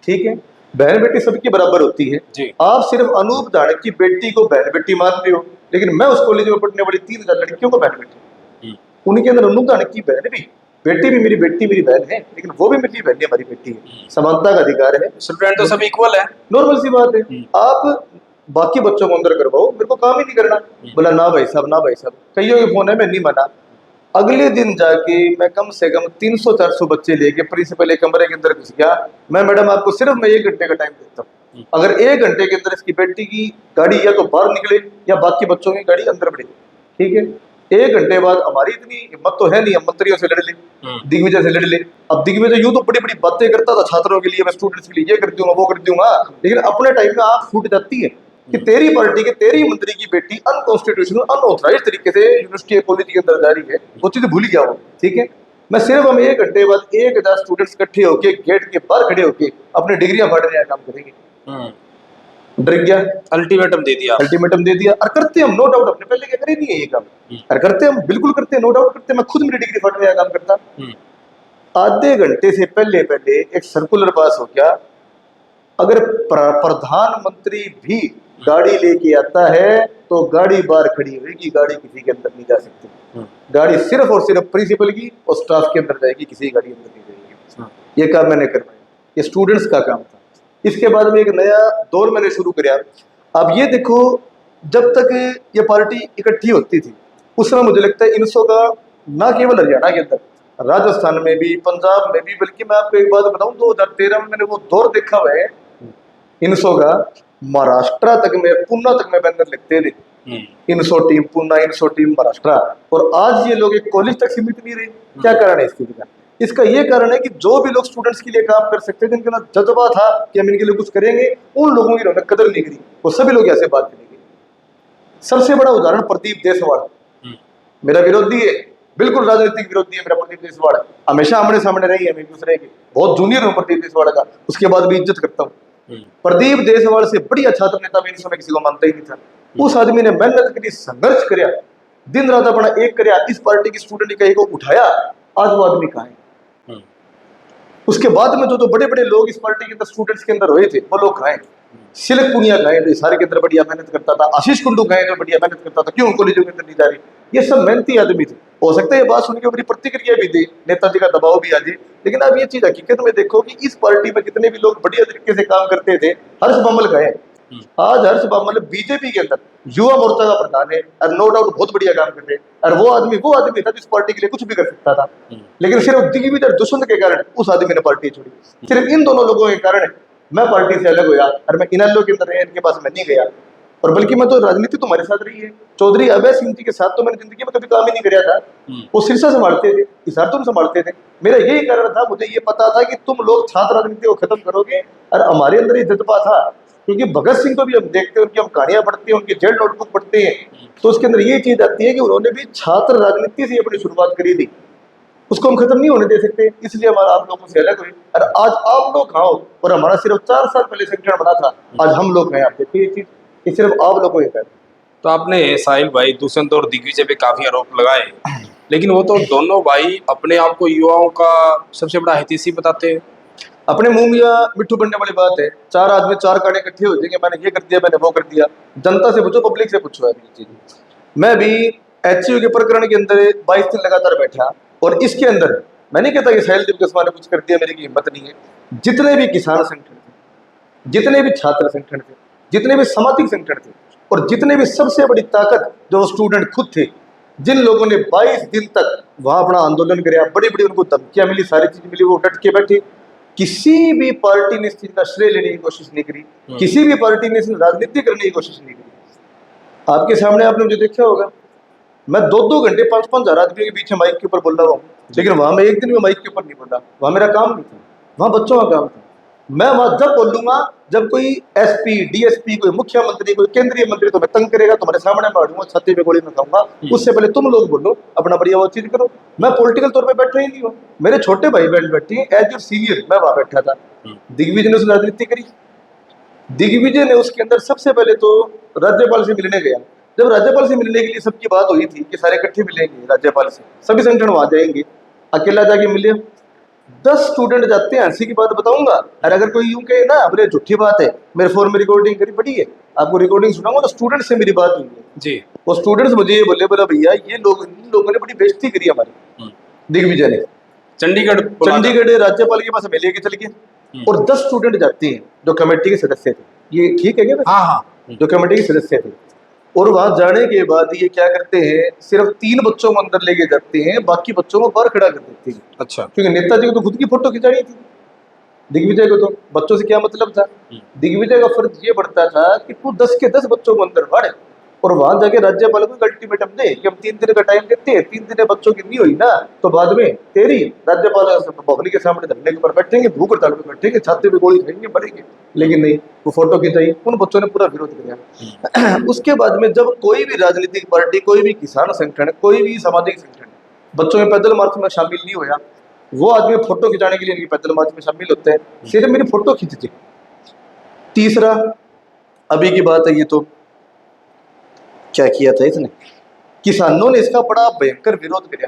[SPEAKER 1] ठीक है, बहन बेटी सबकी बराबर होती है जी। आप सिर्फ अनूप धाड़क की बेटी को बहन बेटी मान रहे हो, लेकिन मैं उस कॉलेज में पढ़ने वाली 3000 लड़कियों को बहन बेटी, उनके अंदर अनूप धाड़क की बहन भी, बेटी भी मेरी बेटी मेरी बहन है, लेकिन वो भी मेरी बहन है, हमारी बेटी है, समानता का अधिकार है, स्टूडेंट तो सब इक्वल है, नॉर्मल सी बात है। आप बाकी बच्चों को अंदर करवाओ, मेरे को काम ही नहीं करना। बोला ना भाई साहब, ना भाई साहब, कईयों के फोन है, मैं नहीं माना। अगले दिन जाके मैं कम से कम 300-400 बच्चे लेके प्रिंसिपल के कमरे के अंदर घुस गया। मैं मैडम आपको सिर्फ मैं 1 घंटे का टाइम देता हूँ, अगर 1 घंटे के अंदर इसकी बेटी की गाड़ी या तो बाहर निकले या बाकी बच्चों की गाड़ी अंदर बढ़े, ठीक है। 1 घंटे बाद हमारी इतनी हिम्मत तो है नहीं, हम मंत्रियों से लड़ ले, दिग्विजय से लड़ ले। अब दिग्विजय यूं तो बड़ी बड़ी बातें करता था छात्रों के लिए, मैं स्टूडेंट्स के लिए ये कर दूंगा वो कर दूंगा, लेकिन अपने टाइम में आंख फूट जाती है कि तेरी पार्टी के तेरी मंत्री की बेटी अनकॉन्स्टिट्यूशनल अनऑथराइज तरीके से यूनिवर्सिटी या कॉलेज के अंदर जा रही है, वो चीज भूल गया वो, ठीक है। मैं सिर्फ हम 1 घंटे बाद 1000 स्टूडेंट्स इकट्ठे होके गेट के बाहर खड़े होके अपनी डिग्रियां फाड़ने का काम करेंगे। डर गया,
[SPEAKER 2] अल्टीमेटम दे दिया।
[SPEAKER 1] अल्टीमेटम दे दिया। और करते हम नो डाउट, अपने पहले क्या करे नहीं है ये काम, और करते हम बिल्कुल करते हैं, नो डाउट करते हैं। मैं खुद मेरी डिग्री फाड़ने का काम करता। आधे घंटे से पहले पहले एक सर्कुलर पास हो गया, अगर प्रधानमंत्री भी गाड़ी लेके आता है तो गाड़ी बाहर खड़ी होगी, गाड़ी किसी के अंदर नहीं जा सकती। गाड़ी सिर्फ और सिर्फ प्रिंसिपल की और स्टाफ के अंदर जाएगी, किसी की गाड़ी अंदर नहीं जाएगी। ये काम मैंने करवाया, ये स्टूडेंट्स का काम था। इसके बाद में एक नया दौर मैंने शुरू किया। अब ये देखो, जब तक ये पार्टी इकट्ठी होती थी उस समय मुझे लगता है इनसो का ना केवल हरियाणा के अंदर, राजस्थान में भी, पंजाब में भी, बल्कि मैं आपको एक बात बताऊं, 2013 में मैंने वो दौर देखा हुआ है इनसो का। महाराष्ट्र तक में, पूना तक में बैनर लिखते थे, इनसो टीम पूना, इनसो टीम महाराष्ट्र। और आज ये लोग एक कॉलेज तक सीमित नहीं रहे। क्या कारण है इसके का? इसका ये कारण है कि जो भी लोग स्टूडेंट्स के लिए काम कर सकते थे, जिनके अंदर जज्बा था कि हम इनके लिए कुछ करेंगे, उन लोगों की इन्होंने कदर नहीं करी। वो सभी लोग ऐसे बात करेंगे। सबसे बड़ा उदाहरण प्रदीप देशवाल, मेरा विरोधी है, बिल्कुल राजनीतिक विरोधी है मेरा प्रदीप देशवाल। हमेशा आमने सामने रही है, मैं एक दूसरे के बहुत जूनियर हूँ प्रदीप देशवाल का, उसके बाद भी इज्जत करता हूँ। प्रदीप देशवाल से बढ़िया छात्र नेता मैं इस समय किसी को मानता ही नहीं था। उस आदमी ने मेहनत करी, संघर्ष कराया, दिन रात अपना एक कराया, इस पार्टी की स्टूडेंट इकाई को उठाया। आज वो आदमी कहाँ है? उसके बाद में जो बड़े बड़े लोग इस पार्टी के अंदर स्टूडेंट्स के अंदर हुए थे, वो लोग कहाँ हैं? सिलक पुनिया कहाँ है, सारे के अंदर बढ़िया मेहनत करता था। आशीष कुंडू कहाँ है, जो बढ़िया मेहनत करता था, क्यों कॉलेजों के अंदर नहीं जा रही? ये सब मेहनती आदमी थे। हो सकता है ये बात सुन के बड़ी प्रतिक्रिया भी दे, नेताजी का दबाव भी आ जाए, लेकिन अब ये चीज हकीकत में देखो कि इस पार्टी में जितने भी लोग बढ़िया तरीके से काम करते थे, हर्ष बामल कहाँ है? आज हर्ष बामल बीजेपी के अंदर युवा मोर्चा का प्रधान है, और नो डाउट बहुत बढ़िया काम कर रहे हैं। और वो आदमी था जिस पार्टी के लिए कुछ भी कर सकता था, लेकिन सिर्फ दिग्विजय दुष्यंत के कारण उस आदमी ने पार्टी छोड़ी। सिर्फ इन दोनों लोगों के कारण मैं पार्टी से अलग हुआ, और मैं इन लोगों के अंदर इनके पास मैं नहीं गया। और बल्कि मैं तो राजनीति तुम्हारे साथ रही है, चौधरी अभय सिंह जी के साथ तो मैंने जिंदगी में कभी काम ही नहीं किया था। वो सिरसा संभालते थे, हिसार तुम संभालते थे। मेरा यही कारण था, मुझे ये पता था कि तुम लोग छात्र राजनीति को खत्म करोगे, और हमारे अंदर ये जज्बा था। क्योंकि भगत सिंह को भी हम देखते हैं, उनकी हम कहानियां पढ़ते हैं, उनकी जेल नोटबुक पढ़ते हैं, तो उसके अंदर ये चीज आती है कि उन्होंने भी छात्र राजनीति से अपनी शुरुआत करी थी। उसको हम खत्म नहीं होने दे सकते, इसलिए हमारा आप लोगों से अलग हुए। और आज आप लोग खाओ, और हमारा सिर्फ 4 साल पहले संगठन बना था, आज हम लोग हैं। आप देखिए ये चीज, ये सिर्फ आप लोगों को।
[SPEAKER 2] तो आपने साहिल भाई दुष्यंत और दिग्विजय पे काफी आरोप लगाए, लेकिन वो तो दोनों भाई अपने आप को युवाओं का सबसे बड़ा हितैषी बताते हैं।
[SPEAKER 1] अपने मुंह में मिट्टू बनने वाली बात है। 4 आदमी 4 कांटे इकट्ठे हो जाएंगे, मैंने ये कर दिया, मैंने वो कर दिया। जनता से पूछो, पब्लिक से पूछो। अभी चीज मैं भी एचसीयू के प्रकरण के अंदर 22 दिन लगातार बैठा, और इसके अंदर मैं नहीं कहता कि साहिल देव कस्बा ने कुछ कर दिया, मेरी की हिम्मत नहीं है। जितने भी किसान संगठन थे, जितने भी छात्र संगठन थे, जितने भी सामाजिक संगठन थे, और जितने भी सबसे बड़ी ताकत जो स्टूडेंट खुद थे, जिन लोगों ने 22 दिन तक वहां अपना आंदोलन कराया, बड़ी बड़ी उनको धमकियां मिली, सारी चीज मिली, वो डट के बैठे। किसी भी पार्टी ने इस चीज का श्रेय लेने की कोशिश नहीं करी, किसी भी पार्टी ने इसमें राजनीति करने की कोशिश नहीं करी। आपके सामने आपने मुझे देखा होगा, मैं 2-2 घंटे 5-5 हजार आदमियों के पीछे माइक के ऊपर बोल रहा हूँ, लेकिन वहां मैं एक दिन में माइक के ऊपर नहीं बोला। वहां मेरा काम नहीं था, वहां बच्चों का काम था। मैं वहां जब बोलूंगा जब कोई एसपी, डीएसपी, कोई मुख्यमंत्री, कोई केंद्रीय मंत्री तुम्हें तंग करेगा, तुम्हारे सामने मैं अड़ूंगा, छाती पे गोली में खाऊंगा। उससे पहले तुम लोग बोलो, अपना बढ़िया वो चीज करो। मैं पॉलिटिकल तौर पे बैठा ही नहीं हूँ, मेरे छोटे भाई बहन बैठे हैं, एज योर सीनियर मैं वहां बैठा था। दिग्विजय ने उसने राजनीति करी। दिग्विजय ने उसके अंदर सबसे पहले तो राज्यपाल से मिलने गया। जब राज्यपाल से मिलने के लिए सबकी बात हुई थी कि सारे इकट्ठे मिलेंगे राज्यपाल से, सभी संगठन वहां जाएंगे, अकेला जाके मिले। 10 स्टूडेंट जाते हैं, हंसी की बात बताऊंगा। और अगर कोई यूं कहे ना अरे झूठी बात है, मेरे फोन में रिकॉर्डिंग करी पड़ी है, आपको रिकॉर्डिंग सुनाऊंगा, तो स्टूडेंट से मेरी बात हुई है
[SPEAKER 2] जी।
[SPEAKER 1] वो स्टूडेंट्स मुझे ये बोले भैया ये लोग, इन लोगों ने बड़ी बेइज्जती करी हमारी, दिग्विजय ने। चंडीगढ़ राज्यपाल के पास हमें लेके चल गए, और 10 स्टूडेंट जाते हैं जो कमेटी के सदस्य थे। ये ठीक है क्या?
[SPEAKER 2] हाँ,
[SPEAKER 1] जो कमेटी के सदस्य थे, और वहां जाने के बाद ये क्या करते हैं, सिर्फ 3 बच्चों को अंदर लेके जाते हैं, बाकी बच्चों को बाहर खड़ा कर देते हैं।
[SPEAKER 2] अच्छा।
[SPEAKER 1] क्योंकि नेताजी को तो खुद की फोटो खिंचानी थी, दिग्विजय को तो बच्चों से क्या मतलब था। दिग्विजय का फर्ज ये बढ़ता था कि तू 10 के 10 बच्चों को अंदर बढ़, और वहां जाके राज्यपाल को अल्टीमेटम दे कि हम 3 दिन का टाइम देते हैं, 3 दिन बच्चों की नहीं हुई ना तो बाद में तेरी राज्यपाल भवन के सामने धरने के ऊपर बैठेंगे, भूख हड़ताल पे बैठेंगे, छाती पे गोली खाएंगे, मरेंगे। लेकिन नहीं, वो फोटो खिंचाई, उन बच्चों ने पूरा विरोध किया। उसके बाद में जब कोई भी राजनीतिक पार्टी, कोई भी किसान संगठन, कोई भी सामाजिक संगठन बच्चों के पैदल मार्च में शामिल नहीं होया, वो आदमी फोटो खिंचाने के लिए इनकी पैदल मार्च में शामिल होते हैं, सिर्फ मेरी फोटो खींचते। तीसरा, अभी की बात है, ये तो क्या किया था इसने, किसानों ने इसका बड़ा भयंकर विरोध किया,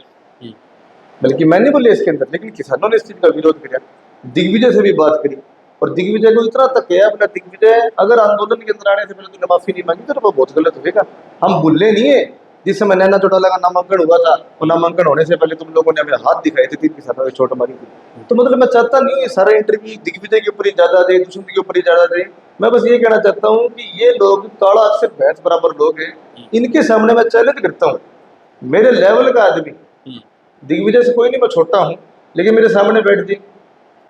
[SPEAKER 1] बल्कि मैंने बोले इसके अंदर, लेकिन किसानों ने इस चीज का विरोध किया। दिग्विजय से भी बात करी और दिग्विजय को इतना तक किया अपना, दिग्विजय अगर आंदोलन के अंदर आने से पहले तूने माफी नहीं मांगी तो वो बहुत गलत होगा। हम भूलने नहीं है जिस समय नैना चौटाला का नामांकन हुआ था, वो नामांकन होने से पहले तुम लोगों ने हमें हाथ दिखाए थे, 3 किसानों ने चोट मारी थी। तो मतलब मैं चाहता नहीं ये सारा इंटरव्यू दिग्विजय के ऊपर ही ज्यादा दे, दुष्यंत के ऊपर ही ज्यादा दे। मैं बस ये कहना चाहता हूँ कि ये लोग काला अक्षर भैंस बराबर लोग हैं, इनके सामने मैं चैलेंज करता हूँ, मेरे लेवल का आदमी, दिग्विजय से कोई नहीं, मैं छोटा हूँ, लेकिन मेरे सामने बैठ जाए,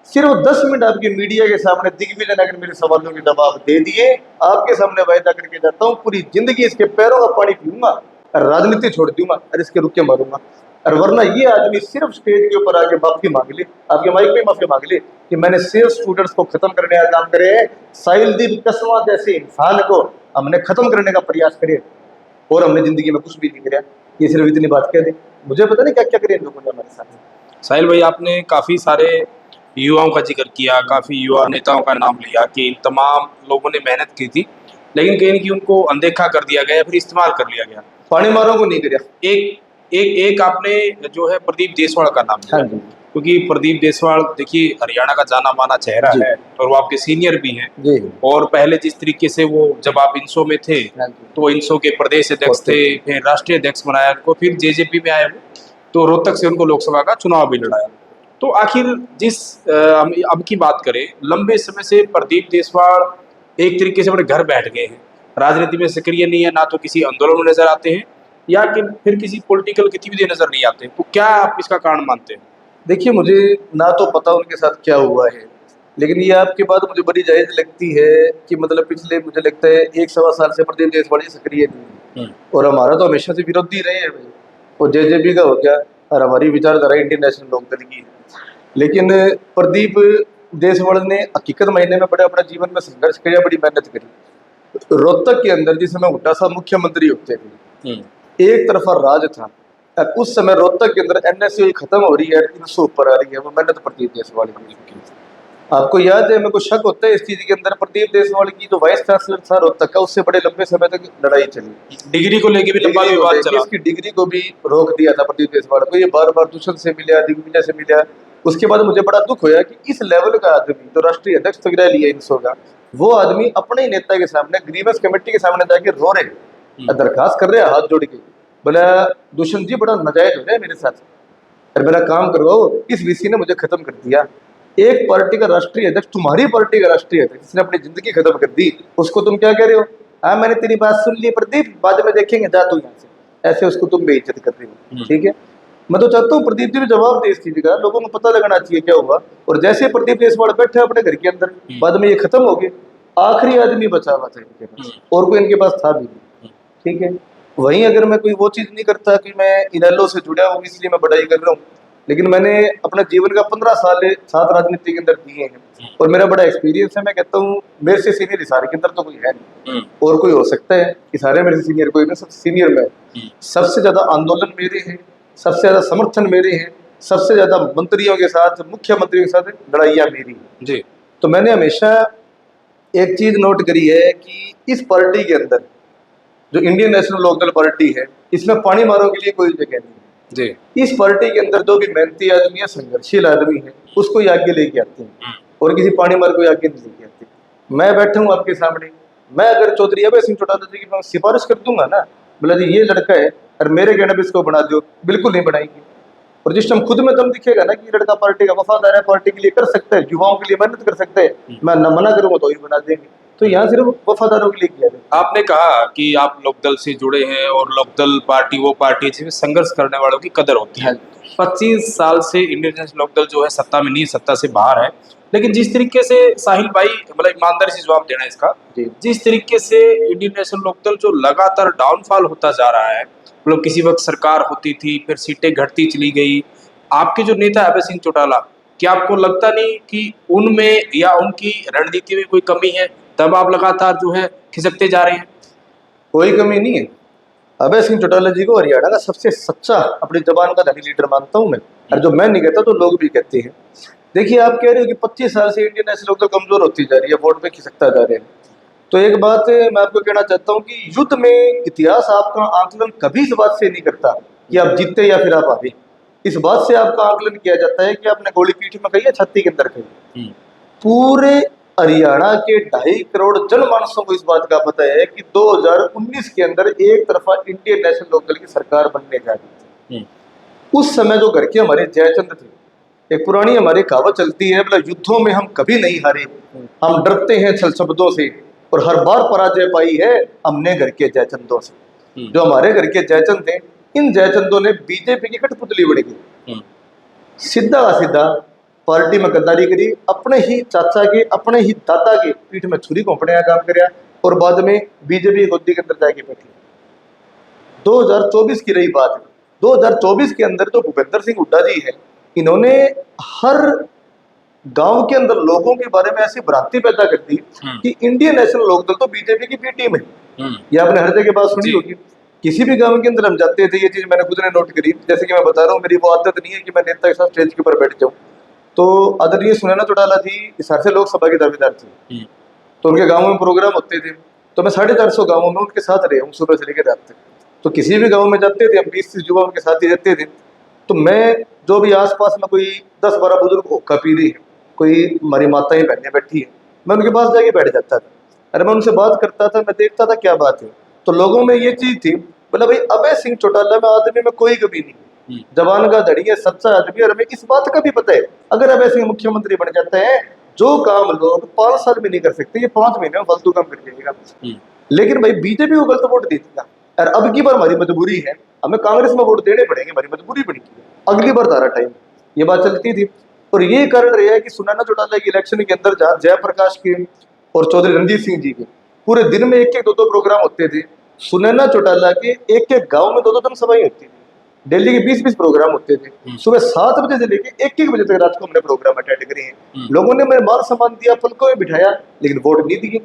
[SPEAKER 1] सिर्फ 10 मिनट आपके मीडिया के सामने दिग्विजय ने अगर मेरे सवालों के जवाब दे दिए, आपके सामने वायदा करके जाता हूँ पूरी जिंदगी इसके पैरों का पानी पीऊंगा और राजनीति छोड़ दूंगा और इसके रुके मारूंगा। और वरना ये आदमी सिर्फ स्टेज के ऊपर आके माफी मांग ले, आपके माइक में माफी मांग ले कि मैंने सेल्फ स्टूडेंट्स को खत्म करने का काम करे, साहिलदीप कस्वा जैसे इंसान को हमने खत्म करने का प्रयास करे और हमने जिंदगी में कुछ भी नहीं किया। ये सिर्फ इतनी बात कह दी, मुझे पता नहीं क्या क्या करे इन लोगों ने हमारे साथ।
[SPEAKER 2] साहिल भाई, आपने काफ़ी सारे युवाओं का जिक्र किया, काफ़ी युवा नेताओं का नाम लिया कि इन तमाम लोगों ने मेहनत की थी, लेकिन कहीं न कहीं उनको अनदेखा कर दिया गया, फिर इस्तेमाल कर लिया गया।
[SPEAKER 1] पानी मारों को नहीं किया।
[SPEAKER 2] एक एक एक आपने जो है प्रदीप देसवाल का नाम लिया,
[SPEAKER 1] हाँ जी,
[SPEAKER 2] क्योंकि प्रदीप देसवाल देखिए हरियाणा का जाना माना चेहरा
[SPEAKER 1] जी।
[SPEAKER 2] है और वो आपके सीनियर भी हैं।
[SPEAKER 1] जी,
[SPEAKER 2] और पहले जिस तरीके से वो जब आप इंसो में थे
[SPEAKER 1] हाँ जी।
[SPEAKER 2] तो इंसो के प्रदेश अध्यक्ष थे, फिर राष्ट्रीय अध्यक्ष बनाया उनको, फिर जेजेपी में आए वो, तो रोहतक से उनको लोकसभा का चुनाव भी लड़ाया। तो आखिर जिस हम अब की बात करें, लंबे समय से प्रदीप देसवाल एक तरीके से अपने घर बैठ गए हैं, राजनीति में सक्रिय नहीं है, ना तो किसी आंदोलन में नजर आते हैं या कि फिर किसी पॉलिटिकल गतिविधि नजर नहीं आते। तो क्या आप इसका कारण मानते हैं?
[SPEAKER 1] देखिए, मुझे ना तो पता उनके साथ क्या हुआ है, लेकिन ये आपकी बात मुझे बड़ी जायज लगती है कि मतलब पिछले मुझे लगता है 1-1.25 साल से प्रदीप देशवाल जी सक्रिय नहीं है और हमारा तो हमेशा से विरोधी रहे हैं भाई। और जेजेपी का हो गया और हमारी विचारधारा इंडियन नेशनल लोकदल की है, लेकिन प्रदीप देशवाल ने हकीकत महीने में बड़े अपना जीवन में संघर्ष किया, बड़ी मेहनत करी। रोहतक के अंदर जिस समय हुड्डा साहब मुख्यमंत्री होते थे, एक तरफा राज था, उस समय रोहतक के अंदर एनएसयूआई खत्म हो रही है, 300 ऊपर आ रही है, वो मेहनत प्रदीप देशवाल की। आपको याद है, मेरे को शक होता है इस चीज के अंदर, प्रदीप देशवाल की जो वाइस चांसलर था रोहतक का, उससे बड़े लंबे समय तक लड़ाई चली,
[SPEAKER 2] डिग्री को लेकर भी लंबा विवाद चला।
[SPEAKER 1] इसकी डिग्री को भी रोक दिया था प्रदीप देशवाल को, ये बार बार दुष्यंत से मिला, दिग्विजय से मिला। उसके बाद मुझे बड़ा दुख होया कि इस लेवल का आदमी जो राष्ट्रीय अध्यक्ष तक रह लिया इंसो का, वो आदमी अपने ही नेता के सामने, ग्रीवेंस कमेटी के सामने जाके रो रहे, दरखास्त कर रहे हैं हाथ जोड़ के, बोला दुष्यंत जी बड़ा नाजायज हो जाए मेरे साथ और मेरा काम करवाओ, इस वीसी ने मुझे खत्म कर दिया। एक पार्टी का राष्ट्रीय अध्यक्ष, तुम्हारी पार्टी का राष्ट्रीय अध्यक्ष जिसने अपनी जिंदगी खत्म कर दी, उसको तुम क्या कह रहे हो? हाँ मैंने तेरी बात सुन ली प्रदीप, बाद में देखेंगे, जा तू यहाँ से, ऐसे उसको तुम बेइज्जत कर रहे हो। ठीक है, मैं तो चाहता हूँ प्रदीप जी भी जवाब दे इस चीज का, लोगों को पता लगना चाहिए क्या हुआ। और जैसे प्रदीप देशवाल बैठे अपने घर के अंदर, बाद में ये खत्म हो गए, आखिरी आदमी बचा हुआ था इनके पास, और कोई इनके पास था भी नहीं। ठीक है, वहीं अगर मैं कोई वो चीज नहीं करता कि मैं इनेलो से जुड़ा हूँ इसलिए मैं बड़ाई कर रहा हूँ, लेकिन मैंने अपना जीवन का 15 साल साथ राजनीति के अंदर दिए हैं और मेरा बड़ा एक्सपीरियंस है। मैं कहता हूँ मेरे से सीनियर इशारे के अंदर तो कोई है नहीं, और कोई हो सकता है इशारे मेरे से सीनियर कोई नहीं, सबसे सीनियर मैं। सबसे ज्यादा आंदोलन मेरे हैं, सबसे ज्यादा समर्थन मेरे हैं, सबसे ज्यादा मंत्रियों के साथ, मुख्यमंत्रियों के साथ लड़ाइयाँ मेरी जी। तो मैंने हमेशा एक चीज नोट करी है कि इस पार्टी के अंदर जो इंडियन नेशनल लोकदल पार्टी है, इसमें पानी मारों के लिए कोई जगह नहीं जी। इस पार्टी के अंदर जो भी मेहनती आदमी है, संघर्षशील आदमी है, उसको ही आगे लेके आते हैं और किसी पानी मार को आगे नहीं लेके आते। मैं बैठा हूँ आपके सामने, मैं अगर चौधरी अभय सिंह चौटाला जी की सिफारिश कर दूंगा ना, बोला जी ये लड़का है और मेरे कहने पर इसको बना दो, बिल्कुल नहीं बनाएंगे। और जिस टाइम खुद में दम दिखेगा ना कि ये लड़का पार्टी का वफादार है, पार्टी के लिए कर सकता है, युवाओं के लिए मेहनत कर सकता है, मैं न मना करूंगा तो ही बना देंगे। तो यहाँ सिर्फ वफादारों के लिए किया जाता
[SPEAKER 2] आपने कहा कि आप लोकदल से जुड़े हैं और लोकदल पार्टी वो पार्टी है जिसमें संघर्ष करने वालों की कदर होती है।
[SPEAKER 1] हाँ।
[SPEAKER 2] 25 साल से इंडियन नेशनल लोकदल जो है सत्ता में नहीं, सत्ता से बाहर है। लेकिन जिस तरीके से साहिल भाई, मतलब ईमानदारी से जवाब देना इसका,
[SPEAKER 1] जी।
[SPEAKER 2] जिस तरीके से इंडियन नेशनल लोकदल जो लगातार डाउनफॉल होता जा रहा है, मतलब किसी वक्त सरकार होती थी, फिर सीटें घटती चली गई। आपके जो नेता अभय सिंह चौटाला, क्या आपको लगता नहीं कि उनमें या उनकी रणनीति में कोई कमी है, तब आप लगातार जो है खिसकते जा रहे हैं?
[SPEAKER 1] कोई कमी नहीं है। अभय सिंह चौटाला जी को हरियाणा का सबसे सच्चा, अपनी जबान का धनी लीडर मानता हूं मैं, और जो मैं नहीं कहता तो लोग भी कहते हैं। देखिए, आप कह रहे हो कि 25 साल से इंडियन नेशनल लोकदल कमजोर होती जा रही है, वोट पे खिसकता जा रहे हैं। तो एक बात मैं आपको कहना चाहता हूं कि युद्ध में इतिहास आपका आंकलन कभी इस बात से नहीं करता कि आप जीतते या फिर आप हारे। इस बात से आपका आंकलन किया जाता है कि आपने गोली पीठ में कही है, छाती के अंदर कही। पूरे हरियाणा के 2.5 करोड़ जनमानसों को इस बात का पता है कि 2019 के अंदर एक तरफा इंडियन नेशनल लोकदल की सरकार बनने जा रही थी। उस समय जो घर के हमारे जयचंद थे, एक पुरानी हमारी कहावत चलती है, मतलब युद्धों में हम कभी नहीं हारे, हम डरते हैं छल शब्दों से और हर बार पराजय पाई है हमने घर के जयचंदों से। जो हमारे घर के जयचंद थे, इन जयचंदों ने बीजेपी की कठपुतली बनेगी, सीधा सीधा पार्टी में गद्दारी करी, अपने ही चाचा के, अपने ही दादा के पीठ में छुरी घोंपने का काम कराया और बाद में बीजेपी गोदी के अंदर जाके बैठी। 2024 की रही बात है, 2024 के अंदर जो भूपेंद्र सिंह हुड्डा जी है, इन्होंने हर गांव के अंदर लोगों के बारे में ऐसी भ्रांति पैदा कर दी कि इंडियन नेशनल लोकदल तो बीजेपी की बी टीम है। ये आपने हर जगह बात सुनी होगी। किसी भी गांव के अंदर हम जाते थे, ये चीज मैंने खुद ने नोट करी। जैसे कि मैं बता रहा हूँ, मेरी वो आदत नहीं है कि मैं नेता के साथ स्टेज के ऊपर बैठ जाऊँ। तो आदरणीय सुनैना चौटाला जी सहरसा लोकसभा के दावेदार थे, तो उनके गाँव में प्रोग्राम होते थे, तो मैं 450 गाँवों में उनके साथ रहे हूँ, सुबह से लेकर रात तक। तो किसी भी गाँव में जाते थे, हम 20-30 युवा उनके साथ ही रहते थे। तो मैं जो भी आसपास में कोई 10-12 बुजुर्ग हुक्का पी रही है, कोई हमारी माताएं बहनें बैठी है, मैं उनके पास जाके बैठ जाता था। अरे मैं उनसे बात करता था, मैं देखता था क्या बात है। तो लोगों में ये चीज थी, बोला भाई अभय सिंह चौटाला में आदमी में कोई कमी नहीं, जवान का धड़ी है, सच्चा आदमी। और हमें इस बात का भी पता है, अगर अभय सिंह मुख्यमंत्री बन जाता है, जो काम लोग 5 साल में नहीं कर सकते, ये 5 महीने में फालतू काम कर देगा। लेकिन भाई बीजेपी को गलत वोट दे देगा। और अब की बार हमारी मजबूरी है, हमें कांग्रेस में वोट देने पड़ेंगे, हमारी मजबूरी बनी। अगली बार धारा टाइम ये बात चलती थी। और ये कारण रहा है कि सुनैना चौटाला की इलेक्शन के अंदर जहाँ जयप्रकाश के और चौधरी रणजीत सिंह जी के पूरे दिन में 1-1, 2-2 प्रोग्राम होते थे, सुनैना चौटाला के एक गांव में 2-2 जनसभाएं होती थी। दिल्ली के 20-20 प्रोग्राम होते थे। सुबह 7 बजे से लेकर 1-1 बजे तक रात को हमने प्रोग्राम अटेंड करे हैं। लोगों ने मेरे मान सम्मान दिया, पलकों में बिठाया, लेकिन वोट नहीं दिए।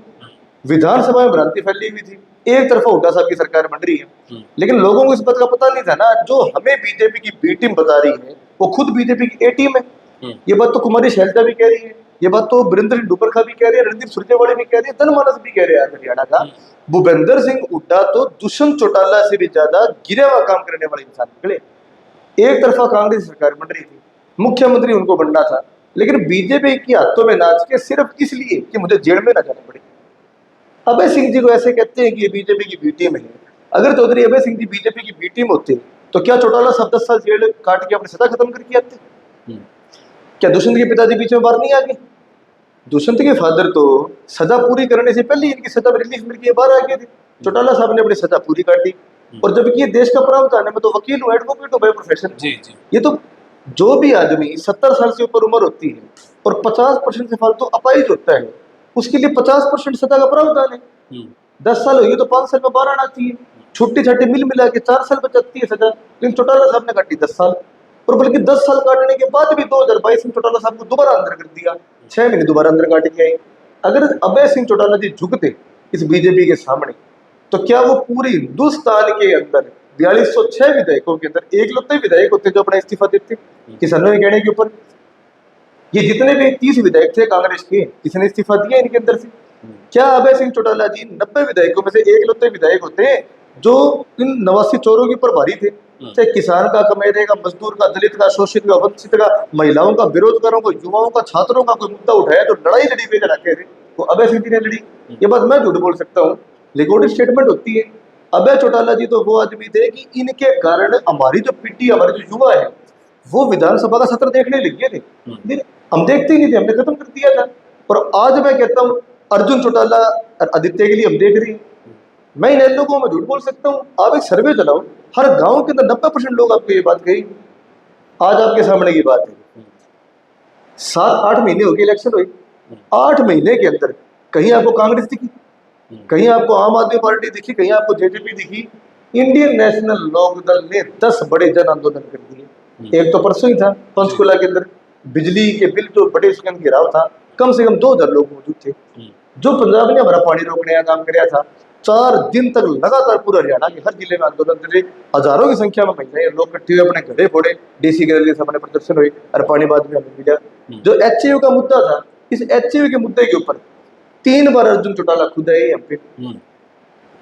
[SPEAKER 1] विधानसभा में भ्रांति फैली हुई थी, एक तरफा हुड्डा साहब की सरकार बन रही है, लेकिन लोगों को इस बात का पता नहीं था ना, जो हमें बीजेपी की बी टीम बता रही है वो खुद बीजेपी की ए टीम है। ये बात तो कुमारी शैलजा भी कह रही है, ये बात तो वीरेंद्र सिंह डुबरखा भी कह रही है, रणदीप सुरजेवाला भी कह रही है, जनमानस भी कह रहे हैं हरियाणा का। भूपेंद्र सिंह हुड्डा तो दुष्यंत चौटाला से भी ज्यादा गिरा हुआ काम करने वाले इंसान निकले। एक तरफा कांग्रेस सरकार बन रही थी, मुख्यमंत्री उनको बनना था, लेकिन बीजेपी की हाथों में नाच के सिर्फ इसलिए कि मुझे जेल में ना जाना पड़े। अभय सिंह जी को ऐसे कहते हैं कि ये बीजेपी की बी टीम है। अगर चौधरी अभय सिंह जी बीजेपी की बी टीम होते तो क्या चौटाला साहब 10 साल जेल काट के अपनी सजा खत्म करके आते? क्या दुष्यंत के पिताजी बीच में बाहर नहीं आ गए? दुष्यंत के फादर तो सजा पूरी करने से पहले इनकी सजा में रिलीफ मिल के बाहर आ गए थे। चौटाला साहब ने अपनी सजा पूरी काटी, और जबकि ये देश का प्रावधान है, मैं तो वकील हूँ, एडवोकेट हूँ बाय प्रोफेशन। ये तो जो भी आदमी 70 साल से ऊपर उम्र होती है और 50% से फालतू अपाहिज होता है, उसके लिए 50% सजा का प्रावधान है। 10 साल हुई तो 5 साल में बाहर आना चाहिए। छुट्टी छाट्टी मिल मिला के 4 साल बचती है सजा, लेकिन चौटाला साहब ने काटी 10 साल। और बल्कि 10 साल काटने के बाद भी 2022 में चौटाला साहब को दोबारा अंदर कर दिया, 6 महीने दोबारा अंदर काट के आए। अगर अभय सिंह चौटाला जी झुकते इस बीजेपी के सामने, तो क्या वो पूरी हिंदुस्तान के अंदर 4206 विधायकों के अंदर एकलौते विधायक होते जो अपना इस्तीफा देते किसानों के कहने के ऊपर? ये जितने भी 30 विधायक थे कांग्रेस के, किसने इस्तीफा दिया इनके अंदर से? क्या अभय सिंह चौटाला जी 90 विधायकों में से एकलौते विधायक होते हैं जो इन 89 चोरों के ऊपर भारी थे? चाहे किसान का, कमेरे का, मजदूर का, दलित का, शोषित का, वंचित का, महिलाओं का, बेरोजगारों का, युवाओं का, छात्रों का कोई मुद्दा उठाया तो लड़ाई लड़ी हुई रखे थे, वो अभय सिंह जी ने लड़ी। ये बात मैं झूठ बोल सकता हूँ, रिकॉर्डेड स्टेटमेंट होती है। अभय चौटाला जी तो वो आदमी थे कि इनके कारण हमारी जो पीढ़ी, हमारे जो युवा है, वो विधानसभा का सत्र देखने लग गए थे। हम देखते ही नहीं थे, हमने खत्म कर दिया था। और आज मैं कहता हूँ अर्जुन चौटाला और आदित्य के लिए हम देख रहे हैं। मैं इन लोगों को मैं झूठ बोल सकता हूँ? आप एक सर्वे चलाओ, हर गांव के अंदर 90% लोग आपको ये बात कही। आज आपके सामने की बात है, 7-8 महीने हो गए इलेक्शन हुई, 8 महीने के अंदर कहीं आपको कांग्रेस दिखी, कहीं आपको आम आदमी पार्टी दिखी, कहीं आपको जेजेपी दिखी? इंडियन नेशनल लोक दल ने 10 बड़े जन आंदोलन कर दिए। एक तो परसों ही था पंचकुला के अंदर, बिजली के बिल जो बड़े उसके अंदर गिराव था, कम से कम 2000 लोग मौजूद थे। जो पंजाब ने हमारा पानी रोकने का काम किया था, 4 दिन तक लगातार पूरा हरियाणा के हर जिले में आंदोलन चले, हजारों की संख्या में महिलाएं लोग इकट्ठे हुए, अपने घड़े फोड़े, डीसी गैलरी के सामने प्रदर्शन हुए और पानी बाद में हमें मिला। जो एचएयू का मुद्दा था, इस एचएयू के मुद्दे के ऊपर 3 बार अर्जुन चौटाला खुद आए यहाँ पे,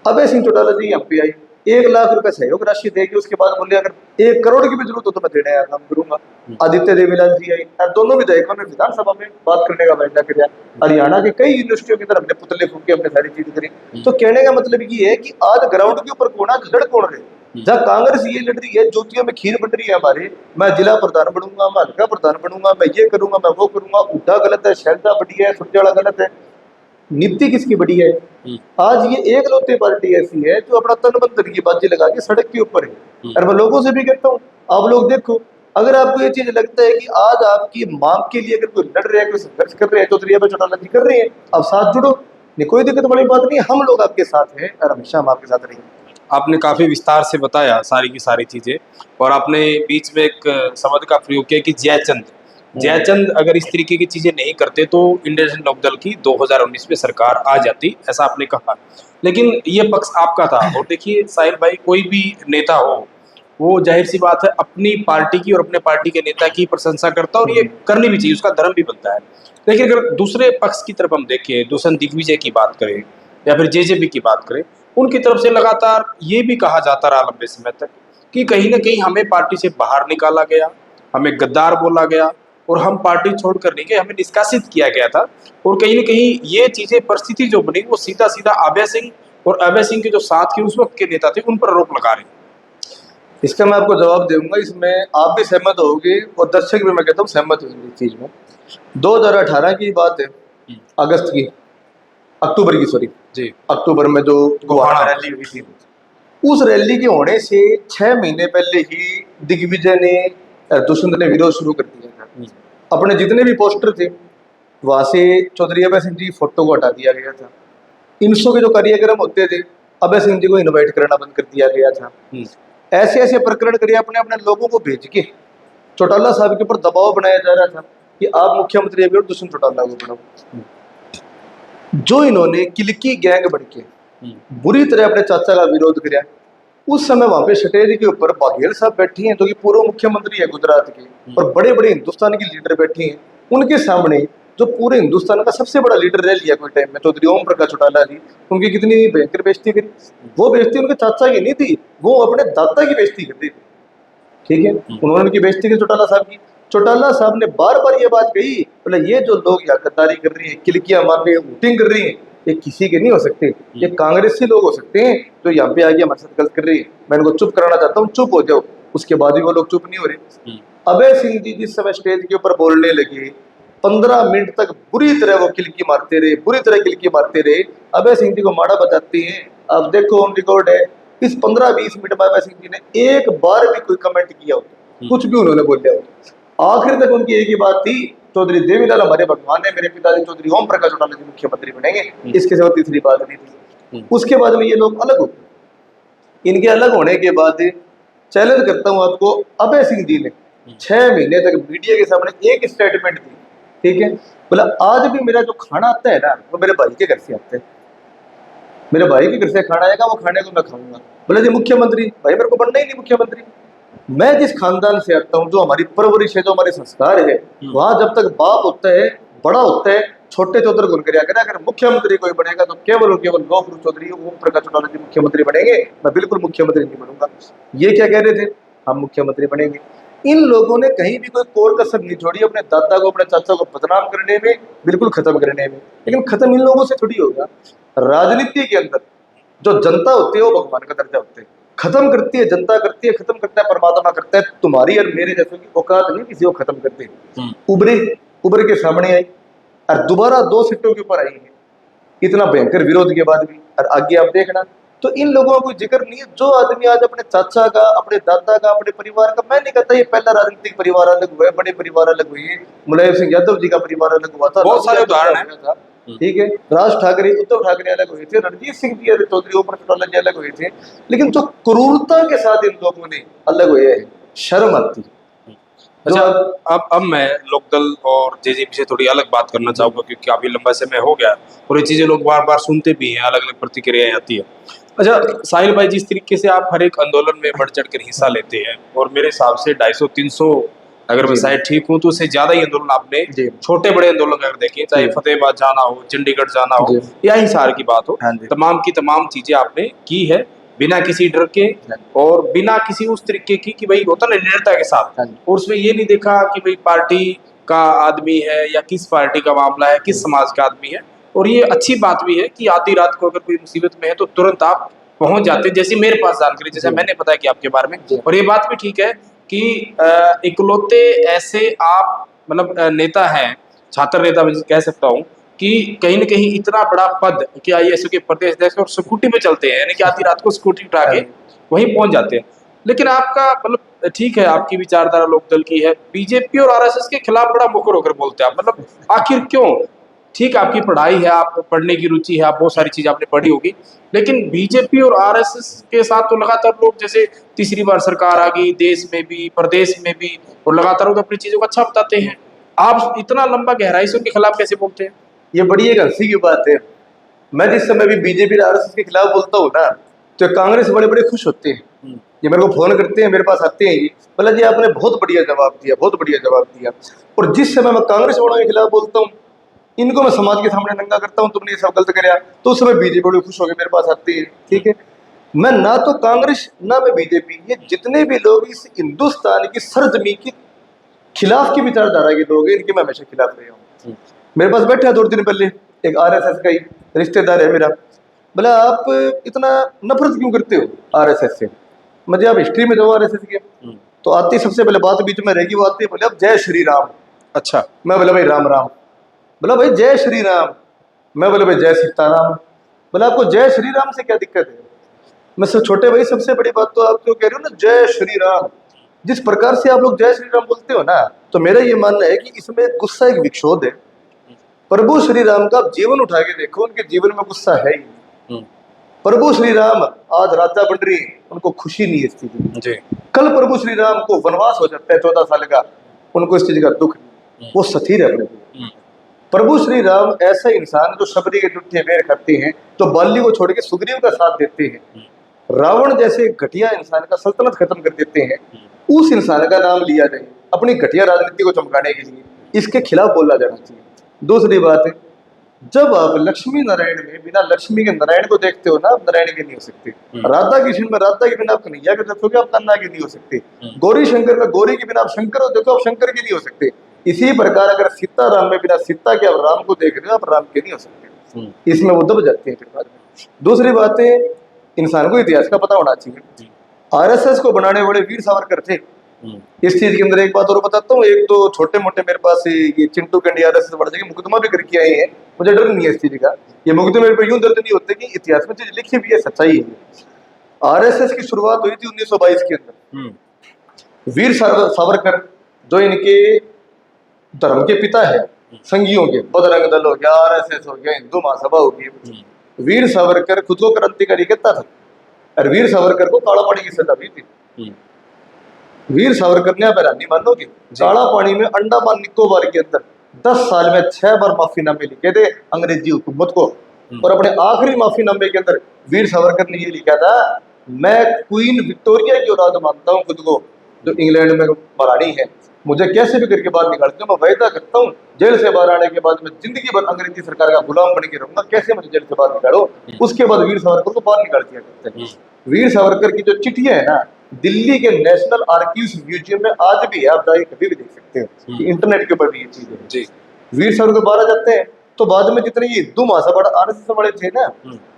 [SPEAKER 1] अभय सिंह चौटाला जी यहाँ पे आए, 1 लाख रुपए सहयोग राशि देगी, उसके बाद बोले अगर 1 करोड़ की भी जरूरत हो तो मैं देने का काम करूंगा। आदित्य देवीलाल जी आए, दोनों विधायकों ने विधानसभा में बात करने का वायदा किया। हरियाणा के कई यूनिवर्सिटियों के अंदर हमने पुतले फूके, हमने सारी चीज करी। तो कहने का मतलब ये है कि आज ग्राउंड के ऊपर कौन आज लड़ कौन रहे? जहाँ कांग्रेस ये लड़ रही है, ज्योतियों में खीर बन रही है हमारे, मैं जिला प्रधान बनूंगा, मैं हल्का प्रधान बनूंगा, मैं ये करूंगा, मैं वो करूंगा, उड्डा गलत है, शैलजा बढ़िया है, सुरजाला गलत है, नीति किसकी बढ़िया है? आज ये एक लौती पार्टी ऐसी है जो अपना तन मन धन की बाजी लगा के सड़क के ऊपर है। और मैं लोगों से भी कहता हूँ, आप लोग देखो, अगर आपको ये चीज लगता है कि आज आपकी मांग के लिए अगर कोई लड़ रहे हैं, कोई संघर्ष कर रहे हैं, तो अभय चौटाला जी कर रहे हैं, आप साथ जुड़ो, नहीं कोई दिक्कत वाली बात नहीं, हम लोग आपके साथ हैं और हमेशा हम आपके साथ रहेंगे।
[SPEAKER 2] आपने काफी विस्तार से बताया सारी की सारी चीजें, और आपने बीच में एक शब्द का प्रयोग किया कि जयचंद अगर इस तरीके की चीजें नहीं करते तो इंडियन नेशनल लोकदल की 2019 में सरकार आ जाती, ऐसा आपने कहा। लेकिन ये पक्ष आपका था। और देखिए साहिल भाई, कोई भी नेता हो, वो जाहिर सी बात है अपनी पार्टी की और अपने पार्टी के नेता की प्रशंसा करता है, और ये करनी भी चाहिए, उसका धर्म भी बनता है। लेकिन अगर दूसरे पक्ष की तरफ हम देखें, दूसरे दिग्विजय की बात करें या फिर जेजेपी की बात करें, उनकी तरफ से लगातार ये भी कहा जाता रहा लंबे समय तक कि कहीं ना कहीं हमें पार्टी से बाहर निकाला गया, हमें गद्दार बोला गया, और हम पार्टी छोड़कर नहीं गए, हमें निष्कासित किया गया था। और कहीं ना कहीं ये चीजें, परिस्थिति जो बनी, वो सीधा सीधा अभय सिंह और अभय सिंह के जो साथ के उस वक्त के नेता थे उन पर आरोप लगा रहे हैं।
[SPEAKER 1] इसका मैं आपको जवाब दूंगा, इसमें आप भी सहमत होगे और दर्शक भी, मैं कहता हूँ, सहमत होंगे इस चीज में। 2018 की बात है, अगस्त की, अक्टूबर की, सॉरी
[SPEAKER 2] जी,
[SPEAKER 1] अक्टूबर में जो गोहाना रैली हुई थी, उस रैली के होने से 6 महीने पहले ही दिग्विजय ने, दुष्यंत ने विरोध शुरू कर दिया था। अपने जितने भी पोस्टर थे वहां से चौधरी अभय सिंह जी की फोटो को हटा दिया गया था। इनसो के जो कार्यक्रम होते थे, अभय सिंह जी को इनवाइट करना बंद कर दिया गया था। ऐसे ऐसे प्रकरण करिए, अपने अपने लोगों को भेज के चौटाला साहब के ऊपर दबाव बनाया जा रहा था कि आप मुख्यमंत्री अभी और दुष्यंत चौटाला को बनाओ। जो इन्होंने किलकी गैंग बन के बुरी तरह अपने चाचा का विरोध किया, उस समय वहां पे स्टेज के ऊपर बाघेल साहब बैठी हैं, जो कि पूर्व मुख्यमंत्री है गुजरात के, और बड़े बड़े हिंदुस्तान के लीडर बैठे हैं। उनके सामने जो पूरे हिंदुस्तान का सबसे बड़ा लीडर रह लिया कोई टाइम में, चौधरी ओम प्रकाश चौटाला जी, उनकी कितनी भयंकर बेइज्जती करी। वो बेइज्जती उनके चाचा की नहीं थी, वो अपने दादा की बेइज्जती करती थी। ठीक है, उन्होंने उनकी बेइज्जती की चौटाला साहब की। चौटाला साहब ने बार बार ये बात कही, बोले ये जो लोग यहाँ गद्दारी कर रही है, किलकियां मार रही है, वोटिंग कर रही है, ये किसी के नहीं हो सकते, ये कांग्रेसी लोग हो सकते हैं जो यहाँ पे आगे हमारे साथ गलत कर रही है। मैं इनको चुप कराना चाहता हूँ, चुप हो जाओ। उसके बाद भी वो लोग चुप नहीं हो रहे। अभय सिंह जी जिस समय स्टेज के ऊपर बोलने लगे, 15 मिनट तक बुरी तरह वो किलकी मारते रहे, बुरी तरह किलकी मारते रहे। अभय सिंह जी को माड़ा बताते हैं, अब देखो ऑन रिकॉर्ड है, इस 15-20 मिनट में अभय सिंह जी ने एक बार भी कोई कमेंट किया हो, कुछ भी उन्होंने बोल दिया। आखिर तक उनकी एक ही बात थी, चौधरी देवीलाल हमारे भगवान है, मेरे पिताजी चौधरी ओम प्रकाश चौटाला जी मुख्यमंत्री बनेंगे, इसके सिवा तीसरी बात नहीं थी। उसके बाद में ये लोग अलग हो गए। इनके अलग होने के बाद चैलेंज करता हूं आपको, अभय सिंह जी ने 6 महीने तक मीडिया के सामने एक स्टेटमेंट दी, ठीक है, बोला आज भी मेरा जो खाना आता है ना, वो मेरे भाई के घर से आता है, मेरे भाई के घर से खाना आएगा, वो खाने को मैं खाऊंगा। बोला जी मुख्यमंत्री, भाई मेरे को बनना ही नहीं मुख्यमंत्री, मैं जिस खानदान से आता हूँ, जो हमारी परवरिश है, जो हमारे संस्कार है, वहां जब तक बाप होता है, बड़ा होता है, छोटे चौधरी गुण करिया करे, अगर मुख्यमंत्री कोई बनेगा तो केवल और केवल गौ गुरु चौधरी ओम प्रकाश चौटाला जी मुख्यमंत्री बनेंगे, मैं बिल्कुल मुख्यमंत्री नहीं बनूंगा। ये क्या कह रहे थे, हम मुख्यमंत्री बनेंगे। इन लोगों ने कहीं भी कोई कोर कसर नहीं छोड़ी अपने दादा को, अपने चाचा को बदनाम करने में, बिल्कुल खत्म करने में। लेकिन खत्म इन लोगों से थोड़ी होगा। राजनीति के अंदर जो जनता होती है वो भगवान का दर्जा होते हैं, खत्म करती है जनता, करती है, खत्म करता है परमात्मा, करता है। तुम्हारी और मेरे जैसे की औकात नहीं किसी को खत्म करते। उभर के सामने आई और दोबारा 2 सीटों के ऊपर आई है। इतना भयंकर विरोध के बाद भी। और आगे आप देखना तो इन लोगों का कोई जिक्र नहीं है। जो आदमी आज अपने चाचा का, अपने दादा का, अपने परिवार का, मैं नहीं कहता ये पहला राजनीतिक परिवार अलग हुआ है, बड़े परिवार अलग हुए हैं, मुलायम सिंह यादव जी का परिवार अलग हुआ था,
[SPEAKER 2] बहुत सारे
[SPEAKER 1] लालू यादव
[SPEAKER 2] उदाहरण
[SPEAKER 1] का हुआ था, ठीक है, राज ठाकरे, उद्धव ठाकरे अलग हुए थे, रणजीत सिंह जी चौधरी, ओम प्रकाश जी अलग हुए थे, लेकिन जो क्रूरता के साथ इन लोगों ने अलग हुए हैं, शर्म आती है।
[SPEAKER 2] अच्छा, अब मैं लोकदल और जेजेपी से थोड़ी अलग बात करना चाहूंगा, क्योंकि काफी लंबा समय हो गया और ये चीजें लोग बार बार सुनते भी हैं, अलग अलग प्रतिक्रियाएं आती है। अच्छा साहिल भाई, जिस तरीके से आप हर एक आंदोलन में बढ़ चढ़ कर हिस्सा लेते हैं, और मेरे हिसाब से 250-300, अगर मैं
[SPEAKER 1] जी।
[SPEAKER 2] शायद ठीक हूँ तो उससे ज्यादा ही आंदोलन आपने
[SPEAKER 1] जी।
[SPEAKER 2] छोटे बड़े आंदोलन अगर देखें, चाहे
[SPEAKER 1] जी।
[SPEAKER 2] फतेहाबाद जाना हो, चंडीगढ़ जाना हो,
[SPEAKER 1] जी।
[SPEAKER 2] या हिसार की बात हो,
[SPEAKER 1] हाँ जी।
[SPEAKER 2] तमाम की तमाम चीजें आपने की है बिना किसी डर के और बिना किसी उस तरीके की कि भाई होता ना निर्णयता के साथ।
[SPEAKER 1] हाँ जी।
[SPEAKER 2] और उसमें ये नहीं देखा कि भाई पार्टी का आदमी है या किस पार्टी का मामला है, किस समाज का आदमी है। और ये अच्छी बात भी है कि आधी रात को अगर कोई मुसीबत में है तो तुरंत आप पहुंच जाते हैं, जैसे मेरे पास जानकारी, जैसे मैंने बताया कि आपके बारे में। और ये बात भी ठीक है कि इकलौते ऐसे आप मतलब नेता हैं, छात्र नेता मैं कह सकता हूँ, कि कहीं न कहीं इतना बड़ा पद कि आईएएस के प्रदेश अध्यक्ष और स्कूटी पे चलते हैं, यानी कि आधी रात को स्कूटी उठा के वहीं पहुंच जाते हैं। लेकिन आपका मतलब ठीक है, आपकी विचारधारा लोकदल की है, बीजेपी और आरएसएस के खिलाफ बड़ा मुखर होकर बोलते हैं आप, मतलब आखिर क्यों? ठीक है, आपकी पढ़ाई है, आप पढ़ने की रुचि है, आप बहुत सारी चीज़ आपने पढ़ी होगी, लेकिन बीजेपी और आरएसएस के साथ तो लगातार लोग, जैसे तीसरी बार सरकार आ गई, देश में भी, प्रदेश में भी, और लगातार वो तो अपनी चीज़ों को अच्छा बताते हैं। आप इतना लंबा गहराई से उनके खिलाफ कैसे बोलते हैं?
[SPEAKER 1] ये बड़ी एक हंसी की बात है। मैं जिस समय भी बीजेपी और आरएसएस के खिलाफ बोलता हूँ ना, तो कांग्रेस बड़े बड़े खुश होते हैं। ये मेरे को फोन करते हैं, मेरे पास आते हैं, ये बोला जी आपने बहुत बढ़िया जवाब दिया, बहुत बढ़िया जवाब दिया। और जिस समय मैं कांग्रेस वालों के खिलाफ बोलता हूँ, इनको मैं समाज के सामने नंगा करता हूँ, तुमने ये सब गलत कराया, तो उस समय बीजेपी बड़े खुश होकर मेरे पास आते हैं, ठीक है। मैं ना तो कांग्रेस ना मैं बीजेपी, ये जितने भी लोग इस हिंदुस्तान की सरजमी के खिलाफ की विचारधारा के लोग हैं, इनके मैं हमेशा खिलाफ रहा हूँ। मेरे पास बैठा 2 दिन पहले एक आरएसएस का ही रिश्तेदार है मेरा, बोला आप इतना नफरत क्यों करते हो आरएसएस से? मुझे आप हिस्ट्री में जाओ आरएसएस के, तो आती सबसे पहले बात बीच में रहेगी, वो आती है बोले अब जय श्री राम।
[SPEAKER 2] अच्छा।
[SPEAKER 1] मैं बोला भाई राम राम। बोला भाई जय श्री राम। मैं बोला भाई जय सीताराम। बोला आपको जय श्री राम से क्या दिक्कत है? मैं सब छोटे भाई, सबसे बड़ी बात तो आप जो कह रहे हो ना जय श्री राम, जिस प्रकार से आप लोग जय श्री राम बोलते हो ना, तो मेरा ये मानना है कि इसमें गुस्सा एक विक्षोभ है। प्रभु श्री राम का आप जीवन उठा के देखो, उनके जीवन में गुस्सा है ही नहीं। प्रभु श्री राम आज राजा बन रही, उनको खुशी नहीं है इस चीज
[SPEAKER 2] जी।
[SPEAKER 1] कल प्रभु श्री राम को वनवास हो जाता है 14 साल का, उनको इस चीज का दुख नहीं, वो सथीर है अपने। प्रभु श्री राम ऐसा इंसान जो शबरी के जुट्ठे बेर करते हैं, तो बाली को छोड़ के सुग्रीव का साथ देते हैं, रावण जैसे घटिया इंसान का सल्तनत खत्म कर देते हैं, उस इंसान का नाम लिया जाए अपनी घटिया राजनीति को चमकाने के लिए, इसके खिलाफ बोला जाना चाहिए। दूसरी बात है, जब आप लक्ष्मी नारायण में बिना लक्ष्मी के नारायण को देखते हो ना, आप नारायण के नहीं हो सकते। राधा कृष्ण में राधा के बिना आप कन्हैया के देखोगे, आप कन्ना के नहीं हो सकते। गौरी शंकर में गौरी के बिना आप शंकर हो देखो, आप शंकर के नहीं हो सकते। इसी प्रकार अगर सीता राम में बिना सीता के आप राम को देख रहे हो, आप राम के नहीं हो सकते। इसमें वो दब जाते हैं फिर बाद में। दूसरी बात है, इंसान को इतिहास का पता होना चाहिए। आरएसएस को बनाने वाले वीर सावरकर थे। इस चीज के अंदर एक बात और बताता हूँ, एक तो छोटे मोटे मेरे पास ये चिंटू कैंडी आरएसएस बढ़ जाएगी, मुकदमा भी करके आए हैं, मुझे डर नहीं है इस चीज का। ये मुकदमे मेरे पे यूं दर्द नहीं होते कि इतिहास में चीज लिखी भी है, सच्चाई है। आरएसएस की शुरुआत हुई थी 1922 के अंदर। वीर सावरकर जो इनके धर्म के पिता है, संघियों के, बजरंग दल हो गया, आरएसएस हो गया, हिंदू महासभा हो गई, वीर सावरकर खुद को क्रांतिकारी कहता था, और वीर सावरकर को काला पानी की सजा भी थी। वीर सावरकर ने, आप हैरानी मानोगे, काला पानी में अंडमान निकोबार के अंदर 10 साल में 6 बार माफीनामे लिखे थे अंग्रेजी हुकूमत को। और अपने आखिरी माफीनामे के अंदर वीर सावरकर ने ये लिखा था, मैं क्वीन विक्टोरिया की औलाद मानता हूँ खुद को, जो इंग्लैंड में महारानी है, मुझे कैसे भी करके बाहर निकालते हो, मैं वायदा करता हूँ जेल से बाहर आने के बाद मैं जिंदगी भर अंग्रेजी सरकार का गुलाम बन के रहूंगा, कैसे मुझे जेल से बाहर निकालो। उसके बाद वीर सावरकर को बाहर निकाल दिया करते हैं। वीर सावरकर की जो चिट्ठियां है ना, दिल्ली के नेशनल आर्कीव्स म्यूजियम में आज भी है, आप जाके कभी भी देख सकते हो, इंटरनेट के ऊपर भी ये चीज है। वीर सावरकर बाहर आ जाते हैं, तो बाद में जितने ये हिंदू महासभा आरएसएस वाले थे ना,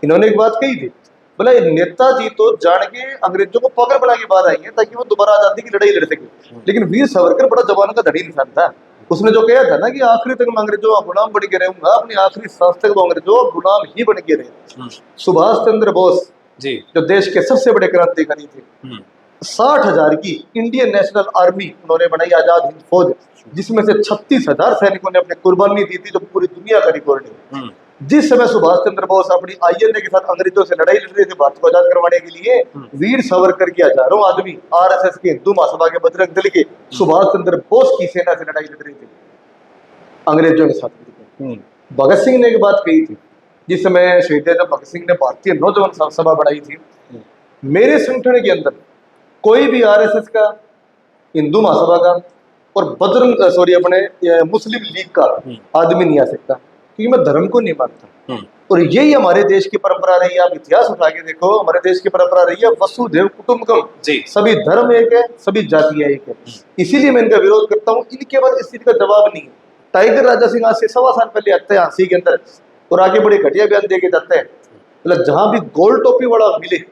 [SPEAKER 1] इन्होंने एक बात कही थी, बोला नेताजी तो जान के अंग्रेजों को पागल बना के बाहर आएंगे ताकि वो दोबारा आजादी की लड़ाई लड़ सके, लेकिन वीर सावरकर बड़ा जवानों का धड़ी इंसान था, उसने जो कहा था ना कि आखिरी तक मैं अंग्रेजों का गुलाम बन के रहूंगा, अपनी आखिरी सांस तक वो अंग्रेजों का गुलाम ही बन के रहे। सुभाष चंद्र बोस
[SPEAKER 2] जी।
[SPEAKER 1] जो देश के सबसे बड़े क्रांतिकारी थे, 60,000 की इंडियन नेशनल आर्मी उन्होंने बनाई, आजाद हिंद फौज, जिसमें से 36,000 सैनिकों ने अपनी कुर्बानी दी थी, जो पूरी दुनिया का रिकॉर्ड है। जिस समय सुभाष चंद्र बोस अपनी आईएनए के साथ अंग्रेजों से लड़ाई लड़ रहे थे भारत को आजाद करवाने के लिए, वीर सावरकर के हजारों आदमी, आरएसएस के, हिंदू महासभा के, बजरंग दल के, सुभाष चंद्र बोस की सेना से लड़ाई लड़ रहे थे अंग्रेजों के साथ। भगत सिंह ने एक बात कही थी, जिस समय शहीद भगत सिंह ने भारतीय नौजवान सभा बनाई थी, मेरे संगठन के अंदर कोई भी आरएसएस का, हिंदू महासभा का और अपने मुस्लिम लीग का आदमी नहीं आ सकता, क्योंकि मैं धर्म को नहीं मानता। और यही हमारे देश की परंपरा रही है। आप इतिहास उठा के देखो, हमारे देश की परंपरा रही है वसुधैव कुटुंबकम, सभी धर्म एक है, सभी जातियां एक है। इसीलिए मैं इनका विरोध करता हूँ। इनके बाद इस चीज का जवाब नहीं है। टाइगर राजा सिंह आज से 1.25 साल पहले आते हैं झांसी के अंदर और आगे बड़े घटिया बयान दे के जाते हैं, मतलब जहां भी गोल टोपी वाला मिले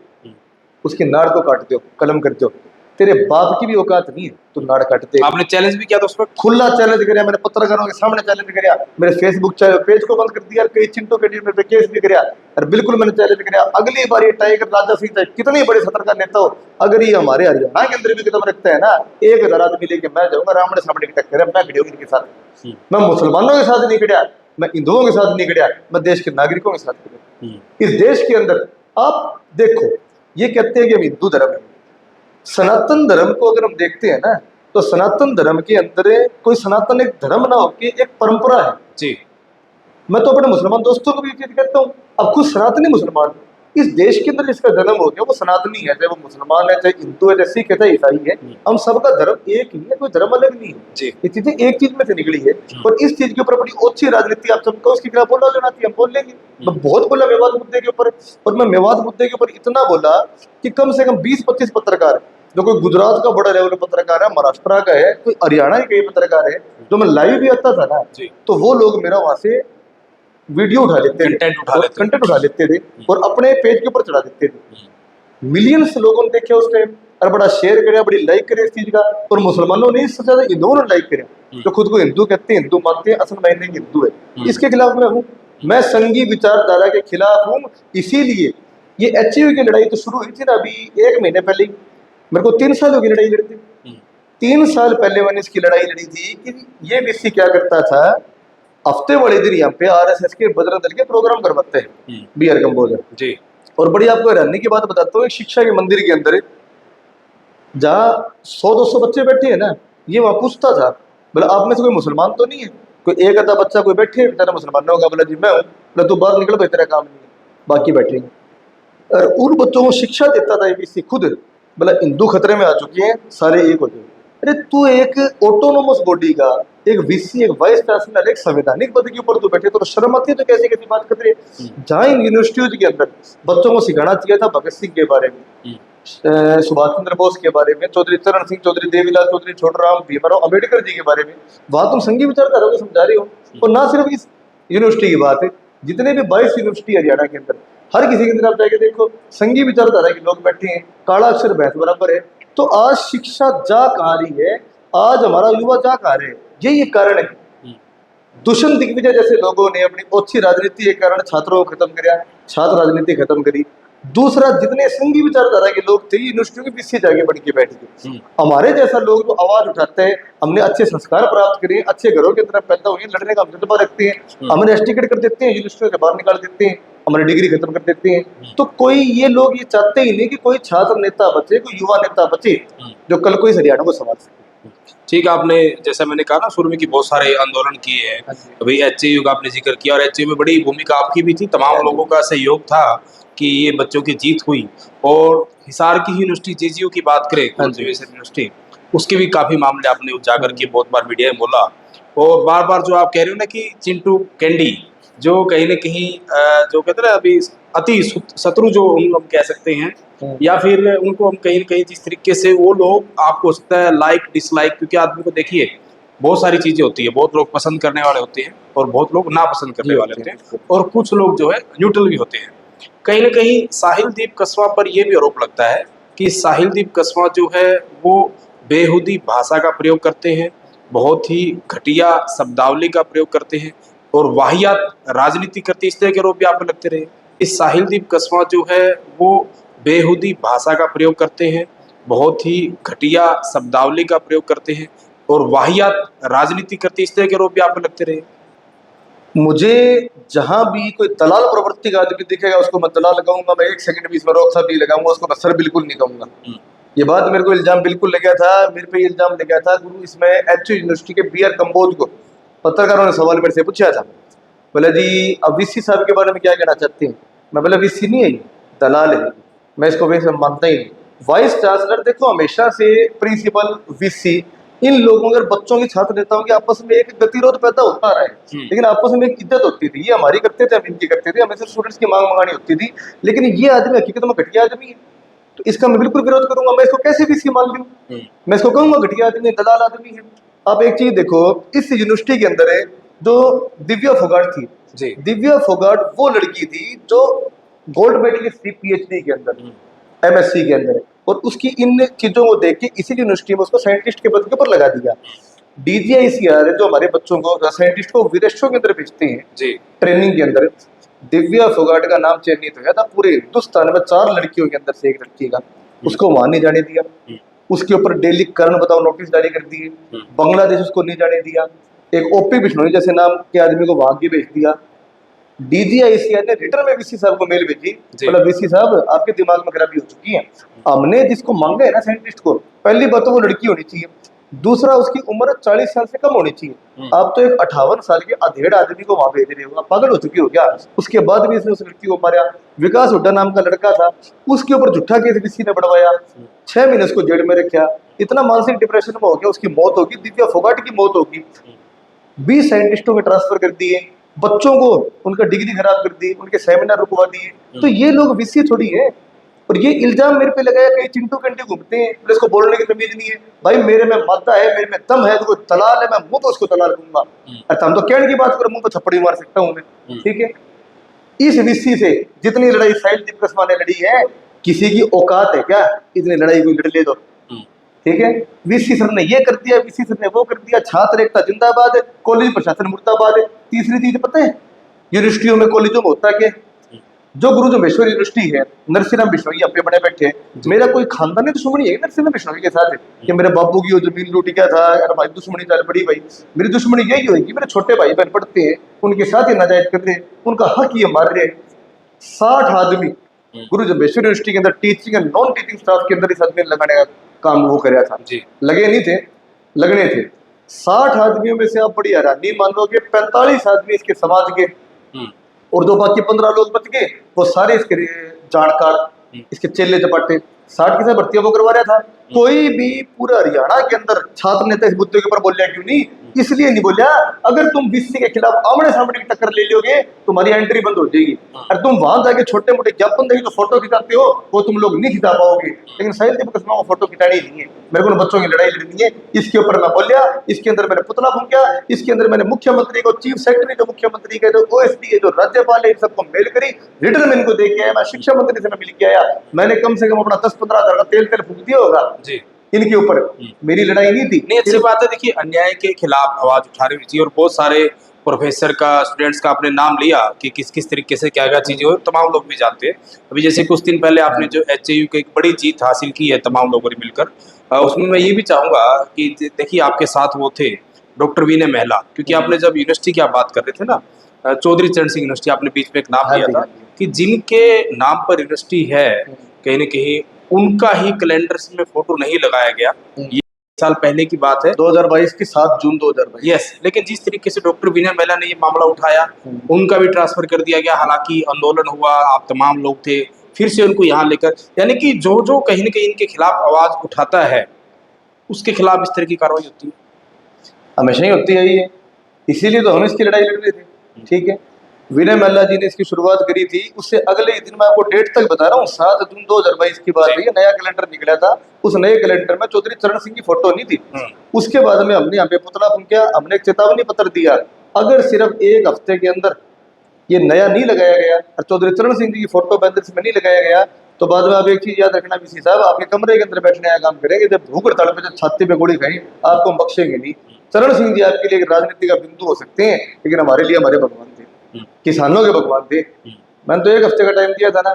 [SPEAKER 1] उसकी नाड़ को काट दो, कलम कर दो। तेरे बाप की भी औकात नहीं है, तू नाड़ काट दे।
[SPEAKER 2] आपने चैलेंज भी किया था उस पर,
[SPEAKER 1] खुला चैलेंज किया, मैंने पत्रकारों के सामने चैलेंज किया, मेरे फेसबुक पेज को बंद कर दिया, कई चिंटू के पे केस भी किया। और बिल्कुल मैंने चैलेंज किया, अगली बार ये टाइगर राजा सिंह चाहे कितने बड़े सत्रकार नेता हो, अगर ये हमारे हरियाणा के अंदर भी कदम रखते हैं ना, 1,000 आदमी लेके मैं जाऊंगा, रामने सामने की टक्कर है, मैं खड़ी हूँ इनके साथ। मैं मुसलमानों के साथ नहीं खड़ा, मैं हिंदुओं के साथ नहीं खड़ा, मैं देश के नागरिकों के साथ खड़ा। इस देश के अंदर आप देखो, ये कहते हैं कि हम हिंदू धर्म है। सनातन धर्म को अगर हम देखते हैं ना, तो सनातन धर्म के अंदर कोई सनातन एक धर्म ना हो कि एक परंपरा है
[SPEAKER 2] जी।
[SPEAKER 1] मैं तो अपने मुसलमान दोस्तों को भी ये चीज कहता हूँ, अब खुद सनातनी मुसलमान इस देश के अंदर जिसका जन्म हो गया वो सनातनी है, चाहे वो मुसलमान है, चाहे हिंदू है, चाहे सिख है, चाहे ईसाई है, हम सबका धर्म एक ही है, कोई धर्म अलग नहीं है। ये चीजें एक चीज में से निकली है। और इस चीज के ऊपर बड़ी अच्छी राजनीति आप सबको उसके खिलाफ बोला जो आती है, हम बोल लेंगे। मैं बहुत बोला मेवात मुद्दे के ऊपर, और मैं मेवात मुद्दे के ऊपर इतना बोला कि कम से कम 20-25 पत्रकार, जो कोई गुजरात का बड़ा लेवल पत्रकार है, महाराष्ट्र का है, कोई हरियाणा के कई पत्रकार है, जो मैं लाइव भी आता था ना, तो वो लोग मेरा वहां से वीडियो उठा लेते थे, कंटेंट उठा लेते थे और अपने पेज के ऊपर चढ़ा देते थे। मिलियंस लोगों ने देखे उस टाइम, और बड़ा शेयर करे, बड़ी लाइक करे इस चीज का। और मुसलमानों ने इससे ज्यादा हिंदुओं ने लाइक करे, जो खुद को हिंदू कहते हैं, हिंदू मानते हैं, असल मायने में हिंदू है। इसके खिलाफ मैं हूँ, मैं संघी विचारधारा के खिलाफ हूँ। इसीलिए ये एचयू की लड़ाई तो शुरू हुई थी ना अभी 1 महीने पहले, मेरे को 3 साल हो गई लड़ाई लड़ते। 3 साल पहले मैंने इसकी लड़ाई लड़ी थी कि ये बीसी क्या करता था, हफ्ते वाले दिन यहाँ पे आरएसएस के, बजरंग दल के प्रोग्राम करवाते हैं बीआर कंबोज जी। और बड़ी आपको हैरानी की बात बताता हूँ, एक शिक्षा के मंदिर के अंदर जहाँ 100-200 बच्चे बैठे हैं ना, ये वहां पूछता था, बोला आप में से कोई मुसलमान तो नहीं है? कोई एक आधा बच्चा कोई बैठे बेचारा मुसलमानों का, बोला जी मैं हूँ। बोला तू बाहर निकल भाई, तेरा काम नहीं है, बाकी बैठेंगे। और उन बच्चों को शिक्षा देता था एबीसी खुद, बोला हिंदू खतरे में आ चुके हैं, सारे एक हो जाए। अरे तू एक ऑटोनोमस बॉडी का एक वीसी, एक वाइस चांसलर, एक संवैधानिक पद के ऊपर तू बैठे, तो शर्म आती है तो कैसी कैसी बात कर रहे हैं। जहाँ इन यूनिवर्सिटियों के अंदर बच्चों को सिखाना चाहिए था भगत सिंह के बारे में, सुभाष चंद्र बोस के बारे में, चौधरी चरण सिंह, चौधरी देवीलाल, चौधरी छोटूराम, भीमराव अम्बेडकर जी के बारे में, वहां तुम संघी विचारधारा को समझा रहे हो। और ना सिर्फ इस यूनिवर्सिटी की बात है, जितने भी 22 यूनिवर्सिटी हरियाणा के अंदर, हर किसी के अंदर आप जाके देखो संघी विचारधारा के लोग बैठे हैं, काला अक्षर भैंस बराबर है। तो आज शिक्षा जा कहाँ रही है, आज हमारा युवा जा कहाँ रहे, यही एक कारण है। दुष्यंत दिग्विजय जैसे लोगों ने अपनी ओछी राजनीति के कारण छात्रों को खत्म किया, छात्र राजनीति खत्म करी। दूसरा, जितने संघी विचारधारा के लोग थे यूनिवर्सिटियों के पीछे जाके बढ़ के बैठ गए। हमारे जैसा लोग जो आवाज उठाते हैं, हमने अच्छे संस्कार प्राप्त करे, अच्छे घरों के अंदर पैदा हुए, लड़ने का हम जज्बा रखते हैं, हमें एस्टिकेट कर देते हैं, यूनिवर्सिटियों से बाहर निकाल देते हैं, हमारी डिग्री खत्म कर देते हैं। तो कोई ये लोग ये चाहते ही नहीं कि कोई छात्र नेता बचे, कोई युवा नेता बचे जो कल को इस हरियाणा को संभाल सके।
[SPEAKER 2] ठीक, आपने जैसा मैंने कहा ना शुरू में कि बहुत सारे आंदोलन किए हैं, अभी एचयू का आपने जिक्र किया, और एचयू में बड़ी भूमिका आपकी भी थी, तमाम लोगों का सहयोग था कि ये बच्चों की जीत हुई। और हिसार की यूनिवर्सिटी जेजीयू की बात करें, यूनिवर्सिटी, उसके भी काफी मामले आपने उजागर किए, बहुत बार मीडिया में बोला। और बार बार जो आप कह रहे हो ना कि चिंटू कैंडी, जो कहीं ना कहीं जो कहते हैं अभी अति शत्रु जो हम कह सकते हैं, या फिर उनको हम कहीं ना कहीं जिस तरीके से वो लोग आपको सकता है लाइक डिसलाइक, क्योंकि आदमी को देखिए बहुत सारी चीजें होती है, बहुत लोग पसंद करने वाले होते हैं और बहुत लोग नापसंद करने वाले होते हैं, और कुछ लोग जो है न्यूट्रल भी होते हैं। कहीं ना कहीं साहिलदीप कस्बा पर यह भी आरोप लगता है कि साहिलदीप कस्बा जो है वो बेहुदी भाषा का प्रयोग करते हैं, बहुत ही घटिया शब्दावली का प्रयोग करते हैं और वाहियात राजनीति करते, इस तरह के आरोप भी आप पे लगते रहे। इस साहिलदीप कस्वां जो है वो बेहुदी भाषा का प्रयोग करते हैं, बहुत ही घटिया शब्दावली का प्रयोग करते हैं और वाहियात राजनीति करते, इस तरह के आरोप भी आप पे लगते रहे।
[SPEAKER 1] मुझे जहां भी कोई दलाल प्रवृत्ति का आदमी दिखेगा उसको मैं दलाल लगाऊंगा, मैं एक सेकंड भी इसमें रोक सा भी लगाऊंगा, उसको मैं सर बिल्कुल नहीं कहूंगा। ये बात मेरे को इल्जाम बिल्कुल लगा था, मेरे पे इल्जाम लगा था गुरु इसमें एचयू यूनिवर्सिटी के बी आर कंबोज को पत्रकारों ने सवाल मेरे से पूछा था, बोला जी अब वीसी साहब के बारे में क्या कहना चाहते हैं। मैं बोला वीसी नहीं है ये, दलाल है, मैं इसको वैसे मानता ही नहीं। वाइस चांसलर देखो हमेशा से प्रिंसिपल वीसी इन लोगों के बच्चों की छात्र नेताओं के आपस में एक गतिरोध पैदा होता रहा है, लेकिन आपस में एक इज्जत होती थी, ये हमारी करते थे हम इनकी करते थे, हमें सिर्फ स्टूडेंट्स की मांग मंगानी होती थी। लेकिन ये आदमी हकीकत में घटिया आदमी है, तो इसका मैं बिल्कुल विरोध करूंगा। मैं इसको कैसे भी इसकी मान लूं, मैं इसको कहूंगा घटिया आदमी दलाल आदमी है। आप एक चीज देखो, इस यूनिवर्सिटी के अंदर है जो दिव्या फोगाट थी
[SPEAKER 2] जी।
[SPEAKER 1] दिव्या फोगाट वो लड़की थी जो गोल्ड मेडलिस्ट थी पीएचडी के अंदर, एमएससी के अंदर, और उसकी इन चीजों को देख के इसी यूनिवर्सिटी में उसको साइंटिस्ट के पद के ऊपर लगा दिया। डीजीआईसीआर जो हमारे बच्चों को साइंटिस्ट को विदेशों के अंदर भेजते हैं
[SPEAKER 2] जी।
[SPEAKER 1] ट्रेनिंग के अंदर, दिव्या फोगाट का नाम चयनित हुआ था पूरे हिंदुस्तान में 4 लड़कियों के अंदर से एक लड़की का, उसको वहां नहीं जाने दिया। उसके ऊपर डेली कारण बताओ नोटिस जारी कर दिए, बांग्लादेश उसको नहीं जाने दिया, एक ओपी बिश्नोई जैसे नाम के आदमी को वहां की भेज दिया। डीजीआईसीआर ने रिटर्न में वीसी साहब को मेल भेजी, बोला वीसी साहब आपके दिमाग में खराबी हो चुकी है, हमने जिसको मांगा है ना साइंटिस्ट को, पहली बात तो वो लड़की होनी चाहिए, दूसरा उसकी उम्र 40 साल से कम होनी चाहिए। आप तो एक 58 साल के अधेड़ आदमी को वहां भेज रहे हो, आप पागल हो चुकी हो क्या। उसके बाद भी इसने उस लड़की को मारा। विकास हुड्डा नाम का लड़का था, उसके ऊपर झूठा केस वीसी ने बढ़वाया, 6 महीने उसको जेल में रखा, इतना मानसिक डिप्रेशन में हो गया, उसकी मौत होगी, दिव्या फोगाट की मौत होगी। 20 साइंटिस्टों में ट्रांसफर कर दिए, बच्चों को उनका डिग्री खराब कर दी, उनके सेमिनार रुकवा दिए। तो ये लोग वीसी थोड़ी है। और ये इल्जाम मेरे पे लगाया कई चिंटू कंटे घूमते हैं, पुलिस को बोलने की तमीज नहीं है। भाई मेरे में मादा है, मेरे में दम है, तो कोई दलाल है मैं मुंह पे उसको दलाल दूंगा। अच्छा हम तो कहने की बात करो, मुंह पे थप्पड़ी मार सकता हूँ मैं, ठीक है। इस वीसी से जितनी लड़ाई साहिलदीप कस्वां ने लड़ी है, किसी की औकात है क्या इतनी लड़ाई कोई लड़ ले दो, ठीक है। वीसी सर ने ये कर दिया, वीसी सर ने वो कर दिया, छात्र एकता जिंदाबाद है, कॉलेज प्रशासन मुर्दाबाद है। तीसरी चीज पता है यूनिवर्सिटियों में कॉलेजों में होता क्या, जो गुरु जम्भेश्वर यूनिवर्सिटी है, नरसिंह बिश्नोई अपने बड़े बैठे, मेरा कोई खानदानी दुश्मनी है नरसिंह बिश्नोई के साथ कि मेरे बाबू की वो जमीन लूट गया था, अरे भाई दुश्मनी चल पड़ी भाई, मेरी दुश्मनी यही होगी मेरे छोटे भाई बहन पढ़ते हैं उनके साथ ही नाजायज कर रहे, उनका हक ये मार रहे। 60 आदमी गुरु जम्भेश्वर यूनिवर्सिटी के अंदर teaching and non teaching staff के अंदर इस आदमी ने लगाने का काम वो कराया था जी। लगे नहीं थे, लगने थे। 60 आदमियों में से आप बड़ी हैरानी मानोगे 45 आदमी इसके समाज के, और जो बाकी 15 लोग बच गए वो सारे इसके जानकार, इसके चेले चपाटे। 60 की से भर्तियां वो करवा रहा था। कोई भी पूरा हरियाणा के अंदर छात्र नेता इस मुद्दे के ऊपर बोलिया क्यों नहीं, इसलिए नहीं बोलिया अगर तुम वीसी के खिलाफ आमने सामने की टक्कर ले लोगे तुम्हारी एंट्री बंद हो जाएगी, और तुम वहां जाके छोटे मोटे ज्ञापन देके जो फोटो खिंचाते हो वो तुम लोग नहीं खिंचा पाओगे। लेकिन साहिलदीप कस्वां को फोटो खिंचानी नहीं है, मेरे को बच्चों की लड़ाई लड़नी है। इसके ऊपर मैं बोलिया, इसके अंदर मैंने पुतला फूंका, इसके अंदर मैंने मुख्यमंत्री को, चीफ सेक्रेटरी जो मुख्यमंत्री का, जो ओएसडी है, जो राज्यपाल है, इन सबको मेल करी, रिटर्न में इनको दे के आया। मैं शिक्षा मंत्री से मैं मिल के आया, मैंने कम से कम अपना 10-15 हज़ार का तेल फूक दिया होगा जी इनके ऊपर। मेरी लड़ाई नहीं थी।
[SPEAKER 2] नहीं, अच्छी बात है। देखिए अन्याय के खिलाफ आवाज उठा रही चाहिए, और बहुत सारे प्रोफेसर का, स्टूडेंट्स का आपने नाम लिया कि किस किस तरीके से क्या क्या चीजें हो, तमाम लोग भी जानते हैं। अभी जैसे कुछ दिन पहले आपने जो एचएयू की एक बड़ी जीत हासिल की है तमाम लोगों ने मिलकर, उसमें मैं ये भी चाहूंगा कि देखिए आपके साथ वो थे डॉक्टर विनय महिला, क्योंकि आपने जब यूनिवर्सिटी की आप बात कर रहे थे ना, चौधरी चरण सिंह यूनिवर्सिटी, आपने बीच में एक नाम लिया था कि जिनके नाम पर यूनिवर्सिटी है कहीं ना कहीं उनका ही कैलेंडर में फोटो नहीं लगाया गया। ये साल पहले की बात है,
[SPEAKER 1] 2022 की 7 जून 2022।
[SPEAKER 2] यस, लेकिन जिस तरीके से डॉक्टर विनय महिला ने ये मामला उठाया, उनका भी ट्रांसफर कर दिया गया। हालांकि आंदोलन हुआ, आप तमाम लोग थे, फिर से उनको यहाँ लेकर, यानी कि जो जो कहीं ना कहीं इनके खिलाफ आवाज उठाता है उसके खिलाफ इस तरह की कार्रवाई होती है,
[SPEAKER 1] हमेशा ही होती है ये, इसीलिए तो हम इसकी लड़ाई लड़ रहे थे, ठीक है। विनय महिला जी ने इसकी शुरुआत करी थी, उससे अगले ही दिन, मैं आपको डेट तक बता रहा हूँ, 7 जून 2022 की बात है, नया कैलेंडर निकला था। उस नए कैलेंडर में चौधरी चरण सिंह की फोटो नहीं थी। उसके बाद में हमने यहाँ पे पुतला फूंका, हमने एक चेतावनी पत्र दिया, अगर सिर्फ 1 हफ्ते के अंदर ये नया नहीं लगाया गया और चौधरी चरण सिंह जी की फोटो बैनर में नहीं लगाया गया तो बाद में आप एक चीज याद रखना वीसी साहब, आपके कमरे के अंदर बैठने का काम करेंगे, जब भूख हड़ताल पे जब छाती पे गोली खाई आपको हम बख्शेंगे नहीं। चरण सिंह जी आपके लिए एक राजनीति का बिंदु हो सकते हैं, लेकिन हमारे लिए हमारे भगवान थे, किसानों के भगवान थे। मैंने तो 1 हफ्ते का टाइम दिया था ना,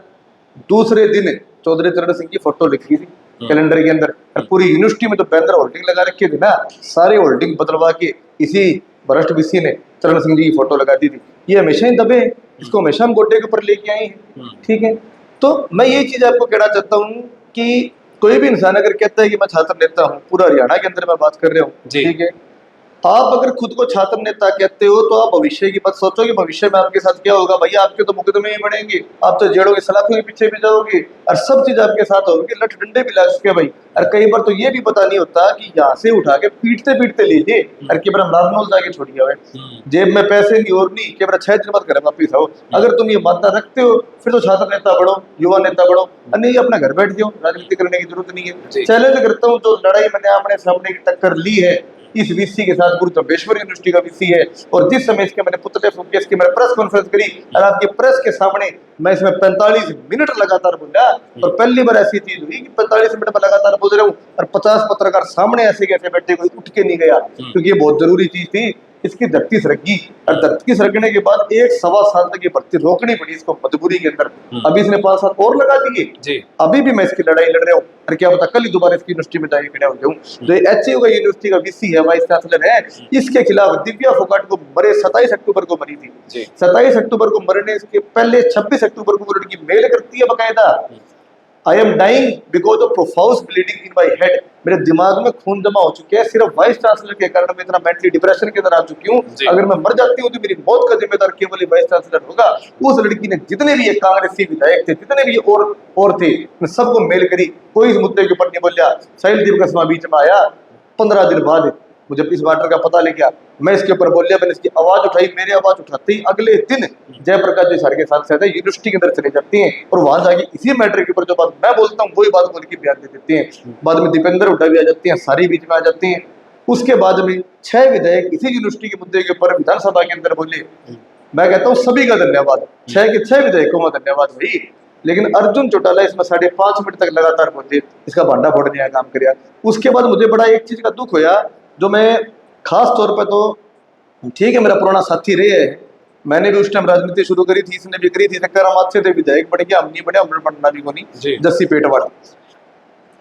[SPEAKER 1] दूसरे दिन चौधरी चरण सिंह की फोटो लिखी थी कैलेंडर के अंदर, और पूरी यूनिवर्सिटी में तो बैनर होल्डिंग लगा रखी थी ना, सारे होल्डिंग बदलवा के इसी वरिष्ठ वीसी ने चरण सिंह जी की फोटो लगा दी थी। ये हमेशा ही दबे, इसको हमेशा हम गोड्डे के ऊपर लेके आए हैं, ठीक है। तो मैं ये चीज आपको कहना चाहता हूँ कि कोई भी इंसान अगर कहता है कि मैं छात्र नेता हूँ, पूरा हरियाणा के अंदर मैं बात कर रहा हूँ, ठीक है, आप अगर खुद को छात्र नेता कहते हो तो आप भविष्य की बात सोचो कि भविष्य में आपके साथ क्या होगा। भैया आपके तो मुकदमे ही बढ़ेंगे, आप तो जेड़ों की सलाखों के पीछे भी जाओगे, और सब चीज आपके साथ होगी, लठ डंडे भी लग सके भाई। और कई बार तो ये भी पता नहीं होता कि यहाँ से उठा के पीटते पीटते लीजिए, और के बार नार्मल जाके छोड़िए हुए, जेब में पैसे नहीं और नहीं, के बार 6 दिन बाद घर वापिस आओ। अगर तुम ये मानना रखते हो फिर तो छात्र नेता बढ़ो, युवा नेता बढ़ो, और नहीं अपना घर बैठ जाओ, राजनीति करने की जरूरत नहीं है। चैलेंज करता हूँ, जो लड़ाई मैंने आमने सामने की टक्कर ली है इस वीसी के साथ, गुरु चंपेश्वर यूनिवर्सिटी का वीसी है, और जिस समय इसके मैंने पुतले फूके, इसकी मैंने प्रेस कॉन्फ्रेंस करी और आपकी प्रेस के सामने मैं इसमें 45 मिनट लगातार बोला, और पहली बार ऐसी चीज हुई कि 45 मिनट में लगातार बोल रहा हूँ और 50 पत्रकार सामने ऐसे कैसे बैठे, कोई उठ के नहीं गया, क्योंकि ये बहुत जरूरी चीज थी। इसकी धरती सरकी, और धरती सरकने के बाद 1-1.25 साल तक ये भर्ती रोकनी पड़ी इसको मजबूरी के अंदर। अभी इसने 5 साल और लगा दिए, अभी भी मैं इसकी लड़ाई लड़ रहा हूँ, और क्या पता कल ही दोबारा इसकी यूनिवर्सिटी में जाके खड़ा हो जाऊं। जो एचयू का यूनिवर्सिटी का वीसी है, वाइस चांसलर है, इसके खिलाफ दिव्या फोगाट को मरे 27 अक्टूबर को मरी थी। 27 अक्टूबर को मरने के पहले 26 अक्टूबर को वो लड़की मेल करती है बकायदा, I am dying because of profound bleeding in my head, मेरे दिमाग में खून जमा हो चुके हैं सिर्फ वाइस चांसलर के कारण, मैं इतना मेंटली डिप्रेशन के अंदर आ चुकी हूँ। अगर मैं मर जाती हूँ तो मेरी मौत का जिम्मेदार केवल वाइस चांसलर होगा। उस लड़की ने जितने भी ये कांग्रेसी विधायक थे, जितने भी और थे, सबको मेल करी, कोई इस मुद्दे के ऊपर नहीं बोलिया। साहिल देव का बीच में आया, 15 दिन बाद मुझे इस मैटर का पता लग गया, मैं इसके ऊपर बोलिया, मैंने इसकी आवाज उठाई, मेरी आवाज उठाते ही अगले दिन जयप्रकाश जी सारे के साथ यूनिवर्सिटी के अंदर चले जाते हैं, और वहां जाके इसी मैटर के ऊपर जो बात मैं बोलता हूँ वही बात बोल के बयान दे देते हैं। बाद में दीपेंद्र हुड्डा भी आ जाते हैं, सारी बीच में आ जाते हैं। उसके बाद में 6 विधायक इसी यूनिवर्सिटी के मुद्दे के ऊपर विधानसभा के अंदर बोले। मैं कहता हूँ सभी का धन्यवाद, 6 के 6 विधायकों का धन्यवाद भाई। लेकिन अर्जुन चौटाला इसमें 5.5 मिनट तक लगातार बोले, इसका भांडा फोड़ने का काम किया। उसके बाद मुझे बड़ा एक चीज का दुख होया, जो मैं खास तौर पर, तो ठीक है मेरा पुराना साथी रहे है, मैंने भी उस टाइम राजनीति शुरू करी थी, इसने भी करी थी, टक्कर हम अच्छे थे, विधायक बन गया, हम नहीं बने, हमने बनना भी को नहीं। जस्सी पेटवाड़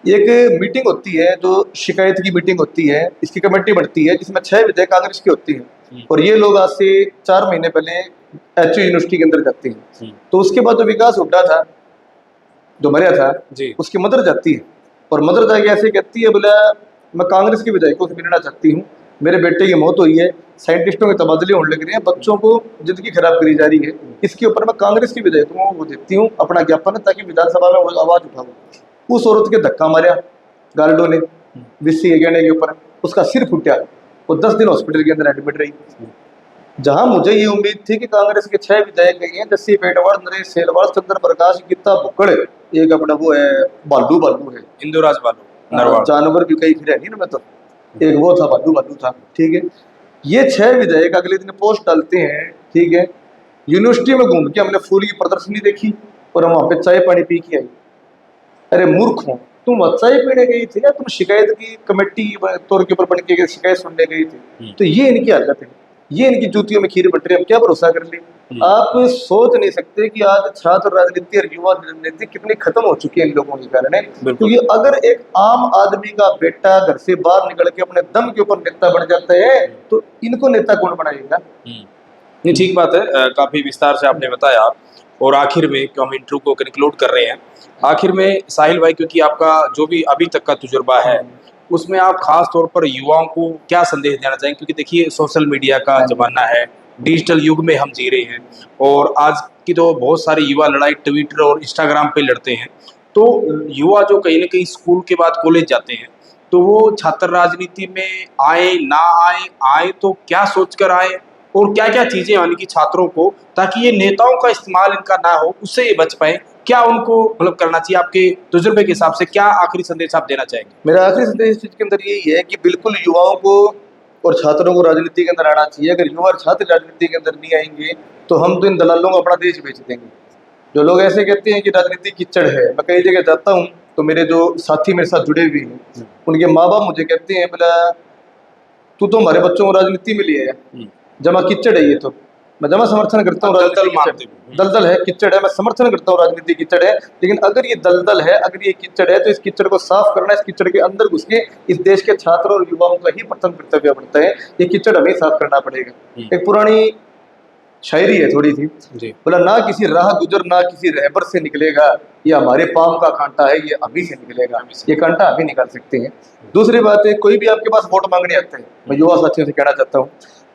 [SPEAKER 1] एक मीटिंग होती है, जो शिकायत की मीटिंग होती है, इसकी कमेटी बनती है जिसमें 6 विधायक कांग्रेस की होती है, और ये लोग आज से 4 महीने पहले एचयू यूनिवर्सिटी के अंदर जाते हैं। तो उसके बाद जो विकास हुड्डा था जो मरिया था, उसकी मदर जाती है, और मदर जाके ऐसे कहती है, बोला मैं कांग्रेस के विधायकों से मिलना चाहती हूँ, मेरे बेटे की मौत हुई है, साइंटिस्टों के तबादले होने लग रहे हैं, बच्चों को जिंदगी खराब करी जा रही है, इसके ऊपर मैं कांग्रेस के विधायकों को देती हूँ अपना ज्ञापन, ताकि विधानसभा में वो आवाज उठाऊं। उस औरत के धक्का मारा गार्डो ने वीसी के कहने के ऊपर, उसका सिर फूटा, वो 10 दिन हॉस्पिटल के अंदर एडमिट रही। जहां मुझे ये उम्मीद थी कि कांग्रेस के 6 विधायक गए हैं, जस्सी पेटवाड़, नरेश सेलवाड़, चंद्र प्रकाश, गीता भुक्कड़, एक अपना वो है बालू है,
[SPEAKER 2] इंदुराज बालू,
[SPEAKER 1] जानवर भी कई फिर है नहीं ना, मैं तो एक वो था बालू था, ठीक है। ये 6 विधायक अगले दिन पोस्ट डालते हैं, ठीक है, यूनिवर्सिटी में घूम के हमने फूल की प्रदर्शनी देखी और हम वहां पे चाय पानी पी के आई। अरे मूर्ख हो तुम, चाय पीने गई थी या तुम शिकायत की कमेटी तौर के ऊपर बन के शिकायत सुनने गई थी? तो ये इनकी हालत है, ये इनकी जूतियों में खीर बट रही है, हम क्या भरोसा कर ले। आप सोच नहीं सकते कि आज छात्र राजनीति और युवा राजनीति कितनी खत्म हो चुकी है इन लोगों के कारण है। क्योंकि अगर एक आम आदमी का बेटा घर से बाहर निकल के अपने दम के ऊपर नेता बन जाता है, तो इनको नेता कौन बनाएगा?
[SPEAKER 2] ये ठीक बात है, काफी विस्तार से आपने बताया। और आखिर में क्यों हम इंटरव्यू को कंक्लूड कर रहे हैं, आखिर में साहिल भाई, क्योंकि आपका जो भी अभी तक का तजुर्बा है उसमें आप खास तौर पर युवाओं को क्या संदेश देना चाहेंगे? क्योंकि देखिए सोशल मीडिया का जमाना है, डिजिटल युग में हम जी रहे हैं, और आज की तो बहुत सारे युवा लड़ाई ट्विटर और इंस्टाग्राम पे लड़ते हैं। तो युवा जो कहीं ना कहीं स्कूल के बाद कॉलेज जाते हैं, तो वो छात्र राजनीति में आए ना आए तो क्या सोचकर आए, और क्या क्या चीजें आने की छात्रों को, ताकि ये नेताओं का इस्तेमाल इनका ना हो, उससे ये बच पाए, क्या उनको मतलब करना चाहिए? आपके तजुर्बे के हिसाब से क्या आखिरी संदेश आप देना चाहेंगे?
[SPEAKER 1] मेरा आखिरी संदेश इस चीज के अंदर यही है कि बिल्कुल युवाओं को और छात्रों को राजनीति के अंदर आना चाहिए। अगर युवा और छात्र राजनीति के अंदर नहीं आएंगे तो हम तो इन दलालों को अपना देश बेच देंगे। जो लोग ऐसे कहते हैं कि राजनीति कीचड़ है, मैं कई जगह जाता हूँ तो मेरे जो साथी मेरे साथ जुड़े हुए हैं उनके माँ बाप मुझे कहते हैं, बोला तू तो हमारे बच्चों को राजनीति में लिया है, जमा कीचड़ है ये तो। मैं जमा समर्थन करता हूँ,
[SPEAKER 2] दलदल
[SPEAKER 1] राजनीति
[SPEAKER 2] मानते
[SPEAKER 1] कीचड़
[SPEAKER 2] हो।
[SPEAKER 1] दलदल है, कीचड़ है, मैं समर्थन करता हूँ राजनीति कीचड़ है। लेकिन अगर ये दलदल है, अगर ये कीचड़ है, तो इस कीचड़ को साफ करना, इस कीचड़ के अंदर घुस के इस देश के छात्रों और युवाओं का ही प्रथम कर्तव्य बनता है। ये कीचड़ हमें साफ करना पड़ेगा। एक पुरानी शायरी है थोड़ी सी,
[SPEAKER 2] जी
[SPEAKER 1] बोला ना किसी राह गुजर ना किसी रहबर से निकलेगा, ये हमारे पाम का कांटा है, ये अभी से निकलेगा, ये कांटा अभी निकाल सकते हैं। दूसरी बात है, कोई भी आपके पास वोट मांगने आता है, मैं युवा साथियों से कहना चाहता हूँ,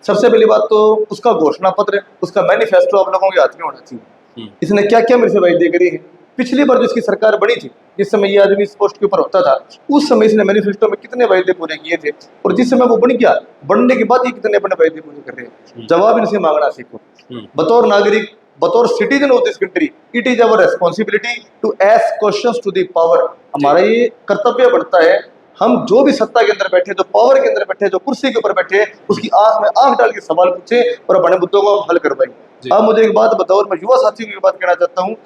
[SPEAKER 1] सबसे पहली बात तो उसका घोषणा पत्र, उसका मैनिफेस्टो आप लोगों के हाथ में होना चाहिए। इसने क्या क्या मेरे से वायदे करे हैं, पिछली बार जिसकी सरकार बनी थी, जिस समय ये आदमी इस पोस्ट के ऊपर होता था, उस समय इसने मैनिफेस्टो में कितने वायदे पूरे किए थे, और जिस समय वो बन गया, बनने के बाद ये कितने अपने वायदे पूरे कर रहे हैं। जवाब इनसे मांगना सीखो। बतौर नागरिक, बतौर citizen of this country, it is our responsibility to ask questions to the power. हमारा ये कर्तव्य बढ़ता है, हम जो भी सत्ता के अंदर बैठे, जो पावर के अंदर बैठे, जो कुर्सी के ऊपर बैठे, उसकी आंख में आंख डाल के सवाल पूछे और अपने मुद्दों को हल करवाएं। अब मुझे एक बात बताओ, और मैं युवा साथियों की बात कहना चाहता हूँ,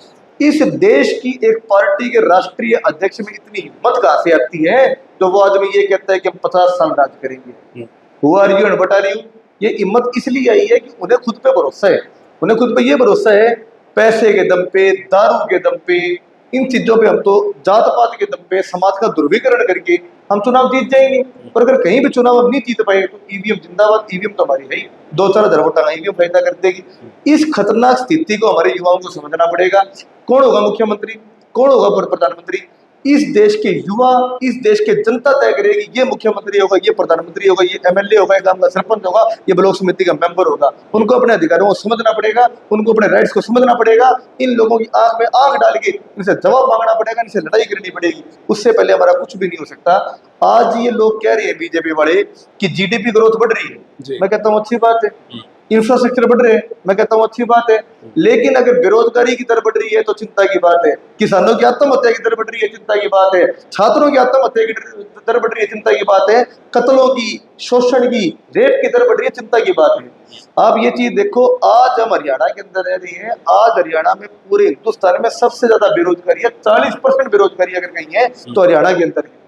[SPEAKER 1] इस देश की एक पार्टी के राष्ट्रीय अध्यक्ष में इतनी हिम्मत कहां से आती है, जो वो आदमी ये कहता है कि हम 50 साल राज करेंगे। Who are you and what are you? ये हिम्मत इसलिए आई है कि उन्हें खुद पे भरोसा है, उन्हें खुद पे ये भरोसा है, पैसे के दम पे, दारू के दम पे, इन चीजों पे, हम तो जात पात के दम पे समाज का ध्रुवीकरण करके हम चुनाव जीत जाएंगे। पर अगर कहीं भी चुनाव हम नहीं जीत पाए तो ईवीएम जिंदाबाद, ईवीएम तो हमारी है ही, 2-4 हज़ार वोट ईवीएम फायदा कर देगी। इस खतरनाक स्थिति को हमारे युवाओं को समझना पड़ेगा। कौन होगा मुख्यमंत्री, कौन होगा प्रधानमंत्री, इस देश के युवा, इस देश के जनता तय करेगी। ये मुख्यमंत्री होगा, ये प्रधानमंत्री होगा, ये एमएलए होगा, ये गांव का सरपंच होगा, ये ब्लॉक समिति का मेंबर होगा। उनको अपने अधिकारों को समझना पड़ेगा, उनको अपने राइट्स को समझना पड़ेगा। इन लोगों की आंख में आंख डाल के इनसे जवाब मांगना पड़ेगा, इनसे लड़ाई करनी पड़ेगी। उससे पहले हमारा कुछ भी नहीं हो सकता। आज ये लोग कह रहे हैं बीजेपी वाले कि जीडीपी ग्रोथ बढ़ रही है, मैं कहता हूँ अच्छी बात है, इंफ्रास्ट्रक्चर बढ़ रहे हैं, मैं कहता हूँ अच्छी बात है। लेकिन अगर बेरोजगारी की दर बढ़ रही है तो चिंता की बात है, किसानों की आत्महत्या की दर बढ़ रही है, चिंता की बात है, छात्रों की आत्महत्या की दर बढ़ रही है, चिंता की बात है, कत्लों की, शोषण की, रेप की दर बढ़ रही है, चिंता की बात है। आप ये चीज देखो, आज हम हरियाणा के अंदर रह रही है, आज हरियाणा में पूरे हिंदुस्तान में सबसे ज्यादा बेरोजगारी है, 40% बेरोजगारी अगर कहीं है तो हरियाणा के अंदर है।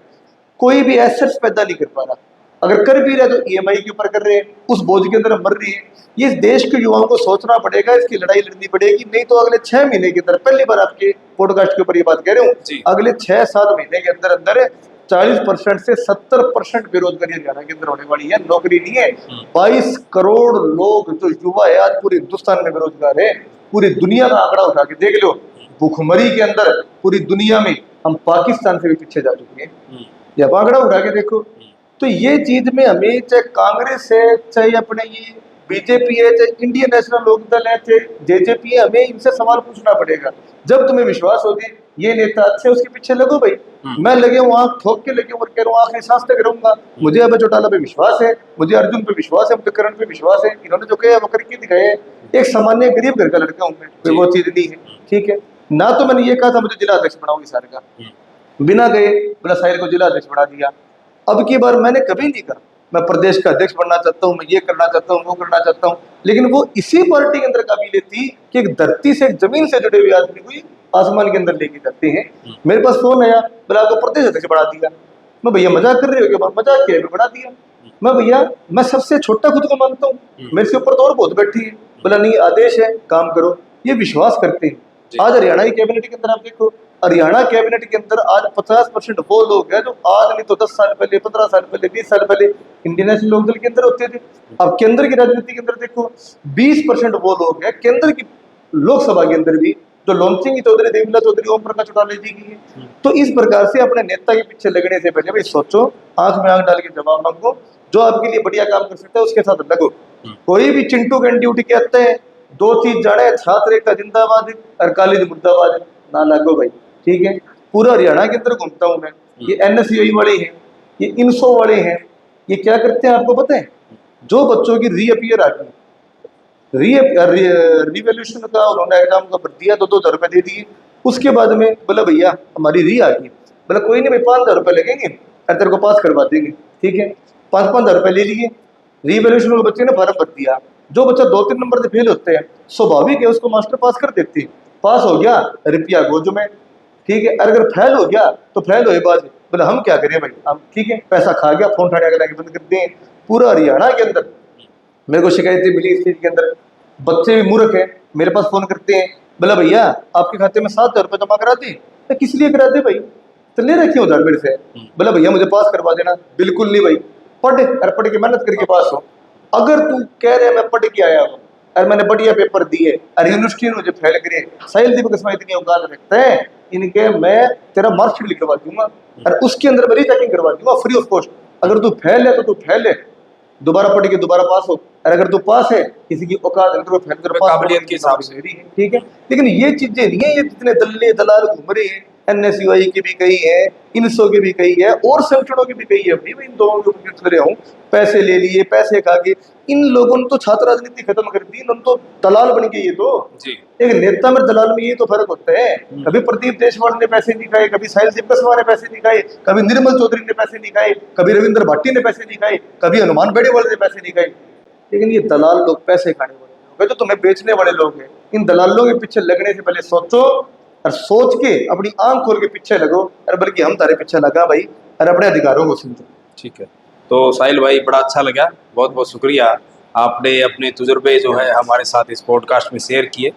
[SPEAKER 1] कोई भी एसेट्स पैदा नहीं कर पा रहा, अगर कर भी रहे तो ईएमआई के ऊपर कर रहे हैं, उस बोझ के अंदर मर रही है। ये देश के युवाओं को सोचना पड़ेगा, इसकी लड़ाई लड़नी पड़ेगी। नहीं तो अगले 6 महीने के अंदर, पहली बार आपके पॉडकास्ट के ऊपर ये बात कह रहा हूँ, अगले 6-7 महीने के अंदर अंदर 40% से 70% बेरोजगारी हरियाणा के अंदर होने वाली है। नौकरी नहीं है। 22 करोड़ लोग जो युवा है आज पूरे हिंदुस्तान में बेरोजगार है। पूरी दुनिया का आंकड़ा उठा के देख लो, भूखमरी के अंदर पूरी दुनिया में हम पाकिस्तान से भी पीछे जा चुके हैं। जब आंकड़ा उठा के देखो, तो ये चीज में हमें, चाहे कांग्रेस है, चाहे अपने ये बीजेपी है, चाहे इंडियन नेशनल लोकदल है, चाहे जेजेपी है, हमें इनसे सवाल पूछना पड़ेगा। जब तुम्हें विश्वास होगी ये नेता अच्छे, उसके पीछे लगो भाई। मैं लगे हूँ आंख ठोक के लगे और कह रहा हूँ आखिरी सांस तक रहूंगा। मुझे अभय चौटाला पे विश्वास है, मुझे अर्जुन पे विश्वास है, मुझे करण पे विश्वास है। इन्होंने जो कहा वो करके दिखाए। एक सामान्य गरीब घर का लड़का हूँ मैं, वो चीज नहीं है, ठीक है ना। तो मैंने ये कहा था मुझे जिला अध्यक्ष बनाओ सारे का, बिना गए बोला साहिर को जिला अध्यक्ष बना दिया। अब की बार मैंने कभी नहीं कहा मैं प्रदेश का अध्यक्ष बनना चाहता हूँ, मैं ये करना चाहता हूँ, वो करना चाहता हूँ। लेकिन वो इसी पार्टी के अंदर काबिलियत थी कि एक धरती से, एक जमीन से जुड़े हुए आदमी को आसमान के अंदर लेके जाते हैं। मेरे पास फोन आया, बोला आपको प्रदेश अध्यक्ष बना दिया। मैं भैया मजाक कर रहे हो क्या? मजाक किया, बना दिया। मैं भैया मैं सबसे छोटा खुद को मानता हूँ, मेरे से ऊपर तो और बहुत बैठी है। बोला नहीं, आदेश है, काम करो। ये विश्वास करते हैं। आज हरियाणा की कैबिनेट के अंदर आप देखो, हरियाणा कैबिनेट के अंदर आज 50% वो लोग हैं जो आज नहीं तो 10 साल पहले, 15 साल पहले, 20 साल पहले इंडियन नेशनल लोकदल के अंदर होते थे। अब केंद्र की राजनीति के अंदर देखो 20% वो लोग हैं केंद्र की लोकसभा के अंदर भी, जो लॉन्चिंग चौधरी, देवीला चौधरी, ओम प्रकाश चौटाला जी की है। तो इस प्रकार से अपने नेता के पीछे लगने से पहले भाई सोचो, आंख में आंख डाल के जवाब मांगो, जो आपके लिए बढ़िया काम कर सकता है उसके साथ लगो। कोई भी चिंटू कैंडी उठ के आता है, 2 चीज जाने, छात्र का जिंदाबाद और कॉलेज मुर्दाबाद, ना लगो भाई, ठीक है। पूरा हरियाणा के अंदर घूमता हूँ मैं, ये एनएसयूआई वाले हैं, ये इनसो वाले हैं, ये क्या करते हैं आपको पता है? जो बच्चों की रीअपियर आ गई, रिवोल्यूशन का उन्होंने एग्जाम का भर दिया, 2-2 हज़ार रुपए दे दिए। उसके बाद में बोला भैया हमारी री आ गई, बोला कोई नहीं भाई 5 हज़ार रुपए लगेंगे और तेरे को पास करवा देंगे, ठीक है। 5-5 हज़ार रुपए ले लिए, रिवोल्यूशन के बच्चे ने फॉर्म भर दिया। जो बच्चा 2-3 नंबर से फेल होते हैं, स्वाभाविक है उसको मास्टर पास कर देते हैं। पास हो गया रुपया गोज में, ठीक है। और अगर फेल हो गया तो फेल हो बात, बोले हम क्या करें भाई, हम ठीक है पैसा खा गया, फोन उठाने के बंद कर दिए। पूरा हरियाणा के अंदर मेरे को शिकायतें मिली इस चीज के अंदर। बच्चे भी मूर्ख हैं, मेरे पास फोन करते हैं, बोला भैया आपके खाते में 7,000 रुपये जमा करा दी। तो किस लिए करा दे भाई, तो ले रखी उधार मेरे से। बोला भैया मुझे पास करवा देना। बिल्कुल नहीं भाई, पढ़ के मेहनत करके पास हो। अगर तू कह रहे मैं पढ़ के आया हूँ और मैंने बढ़िया पेपर दिए और यूनिवर्सिटी ने मुझे फेल करे, साहिल दीपक कस्मा इतनी औकात रखते हैं इनके, मैं तेरा मार्कशीट लिखवा दूंगा और उसके अंदर मेरी चेकिंग करवा दूंगा फ्री ऑफ कॉस्ट। अगर तू फेल है तो तू फेल है, दोबारा पढ़ के दोबारा पास हो, और अगर तू पास है किसी की औकात है तो फेल कर पास
[SPEAKER 2] काबिलियत के हिसाब से,
[SPEAKER 1] ठीक है। लेकिन ये चीजें नहीं है, ये जितने दल्ले दलाल घूम रहे हैं, एनएसयूआई की भी कही है, इनसो की भी कही है और संगठनों की भी कही है, भाई इन दोनों के चल रहे हूँ, पैसे ले लिए, पैसे खा के। इन लोगों ने तो छात्र राजनीति खत्म कर दी, उन तो दलाल बन गए। ये तो
[SPEAKER 2] जी
[SPEAKER 1] एक नेता में दलाल में ये तो फर्क होता है। कभी प्रदीप देशवाल ने पैसे नहीं खाए, कभी साहिल दीपक कस्मा ने पैसे नहीं खाए, कभी निर्मल चौधरी ने पैसे नहीं खाए, कभी रविंद्र भाटी ने पैसे नहीं खाए, कभी हनुमान बेड़ेवाल ने पैसे नहीं खाए। लेकिन ये दलाल लोग, पैसे खाने वाले लोग, जो तुम्हें बेचने वाले लोग हैं, इन दलालों के पीछे लगने से पहले सोचो और सोच के अपनी आंख खोल के पीछे लगो, और बल्कि हम तारे पीछे लगा भाई और अपने अधिकारों को समझो।
[SPEAKER 2] ठीक है। तो साहिल भाई बड़ा अच्छा लगा, बहुत बहुत शुक्रिया, आपने अपने तजुर्बे जो है हमारे साथ इस पॉडकास्ट में शेयर किए,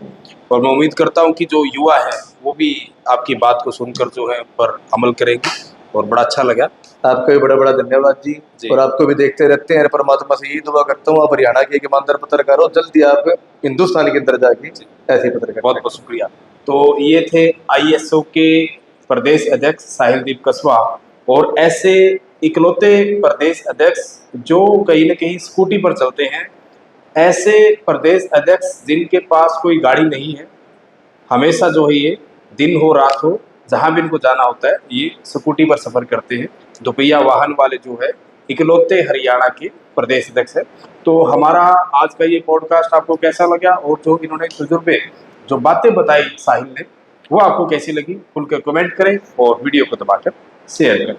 [SPEAKER 2] और मैं उम्मीद करता हूँ कि जो युवा है वो भी आपकी बात को सुनकर जो है उन पर अमल करेंगे, और बड़ा अच्छा लगा।
[SPEAKER 1] आपका भी बड़ा बड़ा धन्यवाद जी,
[SPEAKER 2] जी।
[SPEAKER 1] और आपको भी देखते रहते हैं। परमात्मा से यही दुआ करता हूँ आप हरियाणा के एक ईमानदार पत्रकार हो, जल्दी आप हिंदुस्तान के अंदर जाके ऐसे पत्रकार।
[SPEAKER 2] बहुत बहुत शुक्रिया। तो ये थे ISO के प्रदेश अध्यक्ष साहिलदीप कस्वा, और ऐसे इकलौते प्रदेश अध्यक्ष जो कहीं न कहीं स्कूटी पर चलते हैं, ऐसे प्रदेश अध्यक्ष जिनके पास कोई गाड़ी नहीं है, हमेशा जो है ये दिन हो रात हो जहाँ भी इनको जाना होता है ये स्कूटी पर सफ़र करते हैं। दोपहिया वाहन वाले जो है इकलौते हरियाणा के प्रदेश अध्यक्ष है। तो हमारा आज का ये पॉडकास्ट आपको कैसा लगा, और जो इन्होंने तजुर्बे, जो बातें बताई साहिल ने, वो आपको कैसी लगी, खुलकर कमेंट करें और वीडियो को दबाकर शेयर करें।